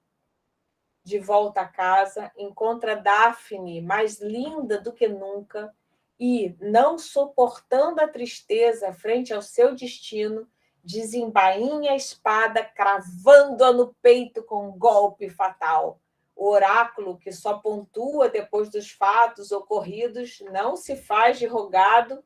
De volta a casa, encontra Dáfne, mais linda do que nunca, e, não suportando a tristeza frente ao seu destino, desembainha a espada, cravando-a no peito com um golpe fatal. O oráculo, que só pontua depois dos fatos ocorridos, não se faz de rogado,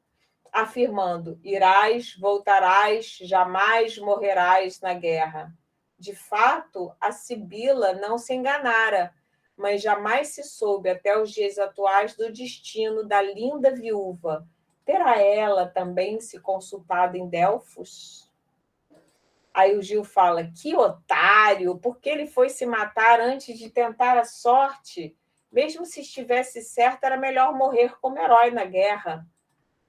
afirmando: irás, voltarás, jamais morrerás na guerra. De fato, a Sibila não se enganara, mas jamais se soube até os dias atuais do destino da linda viúva. Terá ela também se consultado em Delfos? Aí o Gil fala, que otário, porque ele foi se matar antes de tentar a sorte? Mesmo se estivesse certo, era melhor morrer como herói na guerra.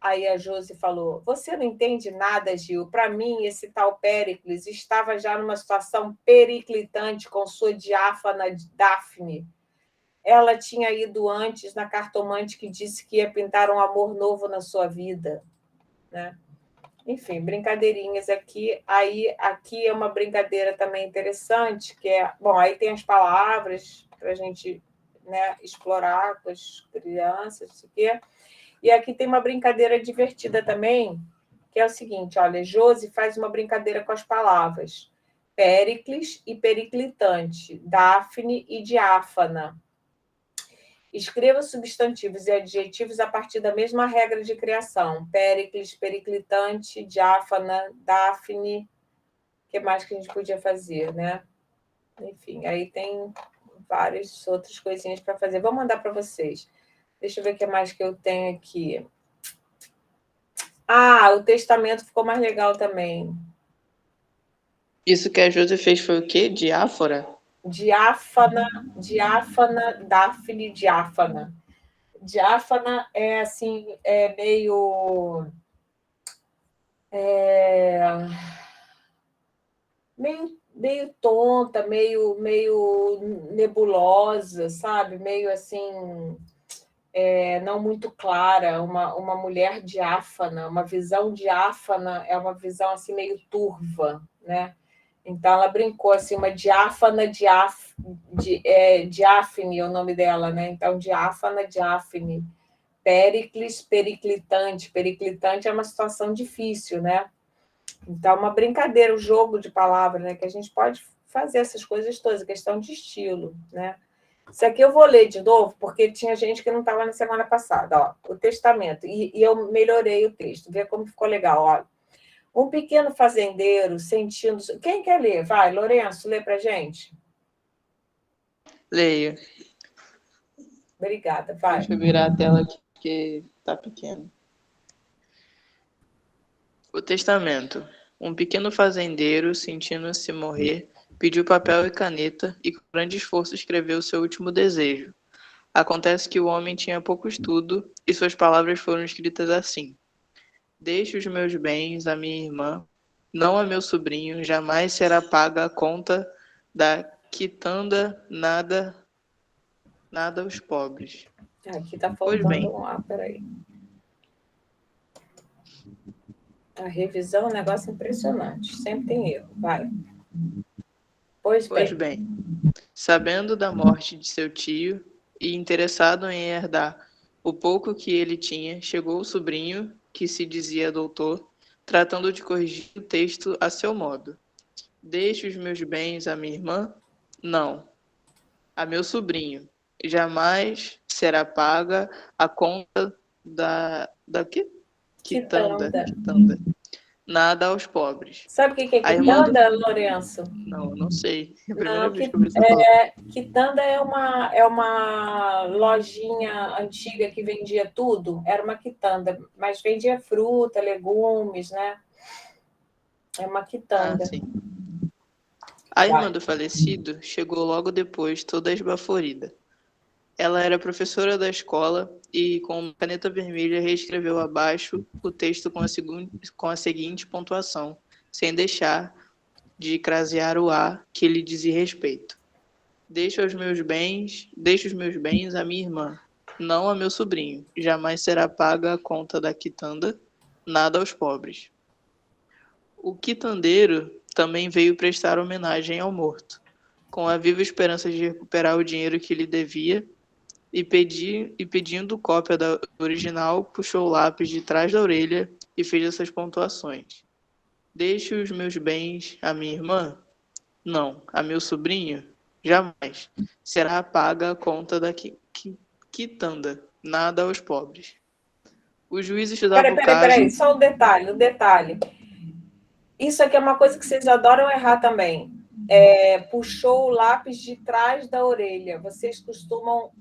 Aí a Josi falou, você não entende nada, Gil. Para mim, esse tal Péricles estava já numa situação periclitante com sua diáfana Dáfne. Ela tinha ido antes na cartomante que disse que ia pintar um amor novo na sua vida, né? Enfim, brincadeirinhas aqui. Aí, aqui é uma brincadeira também interessante, que é... Bom, aí tem as palavras para a gente, né, explorar com as crianças, não sei o quê. E aqui tem uma brincadeira divertida também, que é o seguinte, olha, Josi faz uma brincadeira com as palavras. Péricles e periclitante, Dáfne e diáfana. Escreva substantivos e adjetivos a partir da mesma regra de criação. Péricles, periclitante, diáfana, Dáfne. O que mais que a gente podia fazer, né? Enfim, aí tem várias outras coisinhas para fazer. Vou mandar para vocês. Deixa eu ver o que mais que eu tenho aqui. O testamento ficou mais legal também. Isso que a Josi fez foi o quê? Diáfora? Diáfana, Dáfne, diáfana. Diáfana é assim, é meio tonta, meio nebulosa, sabe? Meio assim, não muito clara. Uma mulher diáfana, uma visão diáfana é uma visão assim meio turva, né? Então ela brincou assim, uma diáfana Diáfne é o nome dela, né? Então diáfana Diáfne, Péricles periclitante. Periclitante é uma situação difícil, né? Então uma brincadeira, um jogo de palavras, né? Que a gente pode fazer essas coisas todas, questão de estilo, né? Isso aqui eu vou ler de novo, porque tinha gente que não estava na semana passada, ó, o testamento, e eu melhorei o texto, vê como ficou legal, ó. Um pequeno fazendeiro sentindo... Quem quer ler? Vai, Lourenço, lê para a gente. Leio. Obrigada, vai. Deixa eu virar a tela aqui. porque tá pequeno. O testamento. Um pequeno fazendeiro, sentindo-se morrer, pediu papel e caneta e, com grande esforço, escreveu seu último desejo. Acontece que o homem tinha pouco estudo e suas palavras foram escritas assim: Deixe os meus bens à minha irmã, não a meu sobrinho, jamais será paga a conta da quitanda, nada aos pobres. Aqui tá Pois bem. faltando um A, peraí. A revisão é um negócio impressionante. Sempre tem erro. Vai. Pois Pois bem. bem, sabendo da morte de seu tio e interessado em herdar o pouco que ele tinha, chegou o sobrinho, que se dizia doutor, tratando de corrigir o texto a seu modo. Deixe os meus bens à minha irmã? Não, a meu sobrinho. Jamais será paga a conta da quê? Quitanda. Nada aos pobres. Sabe o que é A irmã quitanda, Lourenço? Não, eu não sei. É a primeira Não, vez que eu ouvi essa palavra. quitanda é uma lojinha antiga que vendia tudo. Era uma quitanda, mas vendia fruta, legumes, né? É uma quitanda. Sim. A irmã do falecido chegou logo depois, toda esbaforida. Ela era professora da escola e, com uma caneta vermelha, reescreveu abaixo o texto com a seguinte pontuação, sem deixar de crasear o A que lhe dizia respeito. Deixe os meus bens à minha irmã, não a meu sobrinho. Jamais será paga a conta da quitanda, nada aos pobres. O quitandeiro também veio prestar homenagem ao morto, com a viva esperança de recuperar o dinheiro que lhe devia, e pedindo cópia do original, puxou o lápis de trás da orelha e fez essas pontuações. Deixe os meus bens à minha irmã? Não. A meu sobrinho? Jamais. Será paga a conta da quitanda, nada aos pobres. O juiz estudava o caso... Peraí, só um detalhe. Isso aqui é uma coisa que vocês adoram errar também. Puxou o lápis de trás da orelha. Vocês costumam...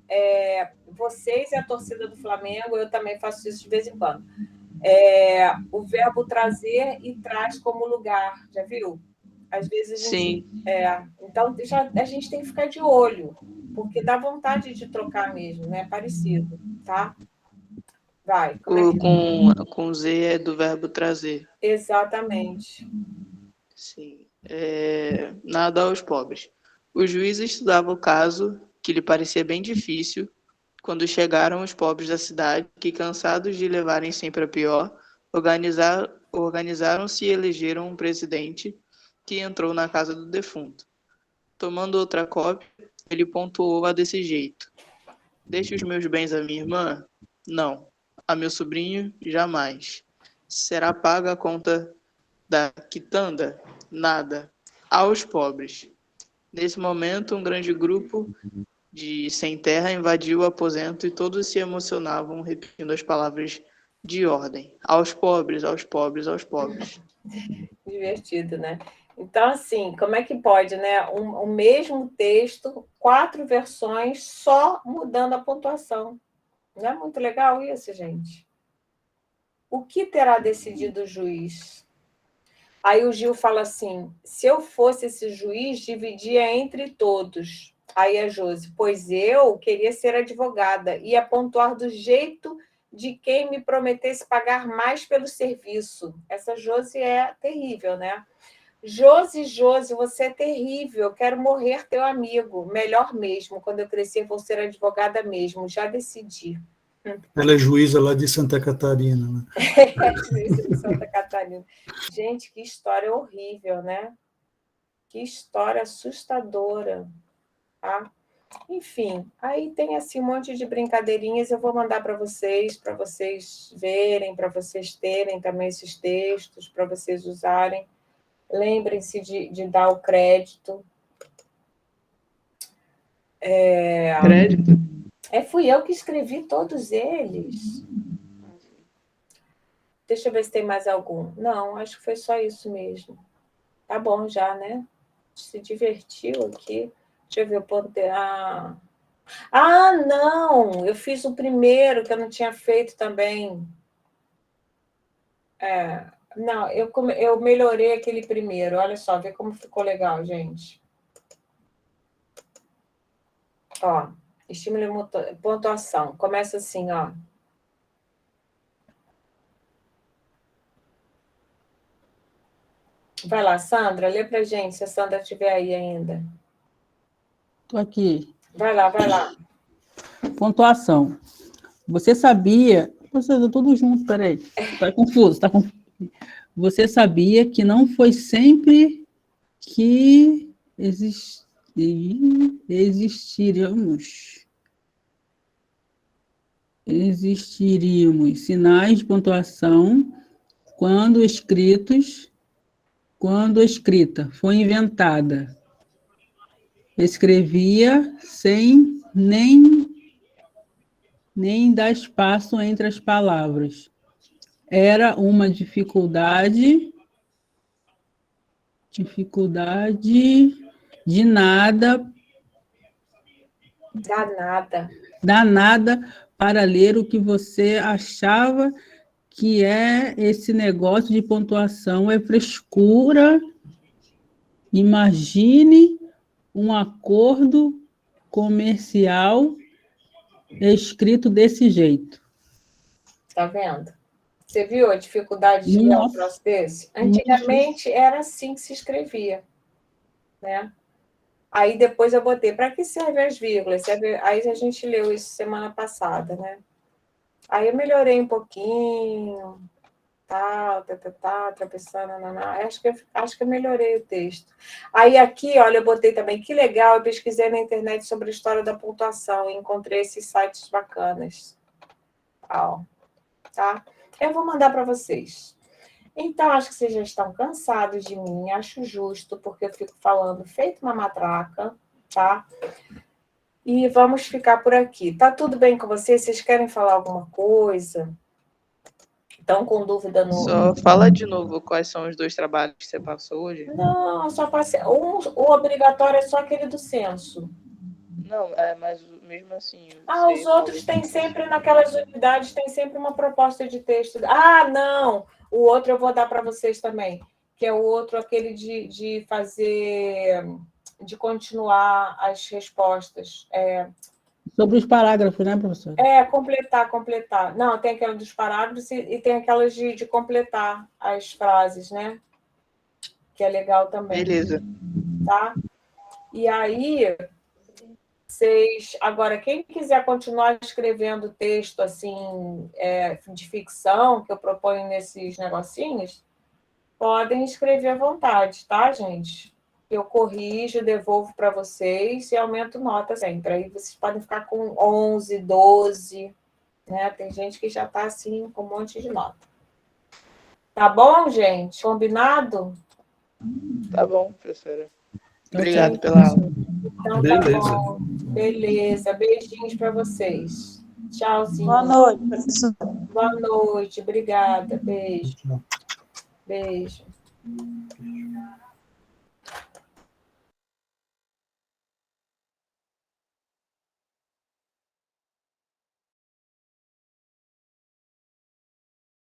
vocês e a torcida do Flamengo, eu também faço isso de vez em quando. O verbo trazer e traz como lugar. Já viu? Às vezes a gente... Sim. Então, a gente tem que ficar de olho, porque dá vontade de trocar mesmo, né? Parecido, tá? Vai. Com Z é do verbo trazer. Exatamente. Sim. Nada aos pobres. O juiz estudava o caso, que lhe parecia bem difícil, quando chegaram os pobres da cidade, que, cansados de levarem sempre a pior, organizaram-se e elegeram um presidente que entrou na casa do defunto. Tomando outra cópia, ele pontuou-a desse jeito. Deixe os meus bens à minha irmã? Não. A meu sobrinho? Jamais. Será paga a conta da quitanda? Nada. Aos pobres. Nesse momento, um grande grupo de sem terra invadiu o aposento e todos se emocionavam, repetindo as palavras de ordem. Aos pobres, aos pobres, aos pobres. Divertido, né? Então, assim, como é que pode, né? O mesmo texto, 4 versões, só mudando a pontuação. Não é muito legal isso, gente? O que terá decidido o juiz? Aí o Gil fala assim, se eu fosse esse juiz, dividia entre todos. Aí a Josi, pois eu queria ser advogada, ia pontuar do jeito de quem me prometesse pagar mais pelo serviço. Essa Josi é terrível, né? Josi, você é terrível, eu quero morrer teu amigo. Melhor mesmo, quando eu crescer vou ser advogada mesmo, já decidi. Ela é juíza lá de Santa Catarina. Né? Juíza de Santa Catarina. Gente, que história horrível, né? Que história assustadora. Tá? Enfim, aí tem assim um monte de brincadeirinhas, eu vou mandar para vocês verem, para vocês terem também esses textos, para vocês usarem. Lembrem-se de dar o crédito. Crédito? Fui eu que escrevi todos eles. Deixa eu ver se tem mais algum. Não, acho que foi só isso mesmo. Tá bom já, né? Se divertiu aqui. Deixa eu ver o ponto. Ah, não! Eu fiz o primeiro, que eu não tinha feito também. Não, eu melhorei aquele primeiro. Olha só, vê como ficou legal, gente. Ó, estímulo e pontuação. Começa assim, ó. Vai lá, Sandra, lê pra gente, se a Sandra estiver aí ainda. Estou aqui. Vai lá, vai lá. Pontuação. Você sabia... Você tá tudo junto, peraí. Está confuso, está confuso. Você sabia que não foi sempre que existiríamos sinais de pontuação quando a escrita foi inventada. Escrevia sem nem dar espaço entre as palavras. Era uma dificuldade de danada para ler o que você achava que esse negócio de pontuação é frescura. Imagine um acordo comercial escrito desse jeito. Tá vendo? Você viu a dificuldade de ler um troço desse? Antigamente era assim que se escrevia, né? Aí depois eu botei, para que servem as vírgulas? Aí a gente leu isso semana passada, né? Aí eu melhorei um pouquinho, tropeçando, acho que eu melhorei o texto. Aí aqui, olha, eu botei também, que legal, eu pesquisei na internet sobre a história da pontuação e encontrei esses sites bacanas. Ó, tá? Eu vou mandar para vocês. Então, acho que vocês já estão cansados de mim, acho justo, porque eu fico falando feito uma matraca, tá? E vamos ficar por aqui. Tá tudo bem com vocês? Vocês querem falar alguma coisa? Estão com dúvida no... Só fala de novo quais são os 2 trabalhos que você passou hoje. Não, só passei... O obrigatório é só aquele do censo. Não, mas mesmo assim... Os outros têm sempre, naquelas unidades, tem sempre uma proposta de texto. Ah, não! O outro eu vou dar para vocês também, que é o outro, aquele de fazer... de continuar as respostas. Sobre os parágrafos, né, professor? Completar. Não, tem aquela dos parágrafos e tem aquelas de completar as frases, né? Que é legal também. Beleza. Tá? E aí, vocês... Agora, quem quiser continuar escrevendo texto, assim, de ficção, que eu proponho nesses negocinhos, podem escrever à vontade, tá, gente? Eu corrijo, devolvo para vocês e aumento nota sempre. Aí vocês podem ficar com 11, 12, né? Tem gente que já está assim, com um monte de nota. Tá bom, gente? Combinado? Tá bom, professora. Obrigado pela aula. Então, Beleza. tá bom. Beleza. Beijinhos para vocês. Tchauzinho. Boa noite, professor. Boa noite. Obrigada. Beijo. Beijo.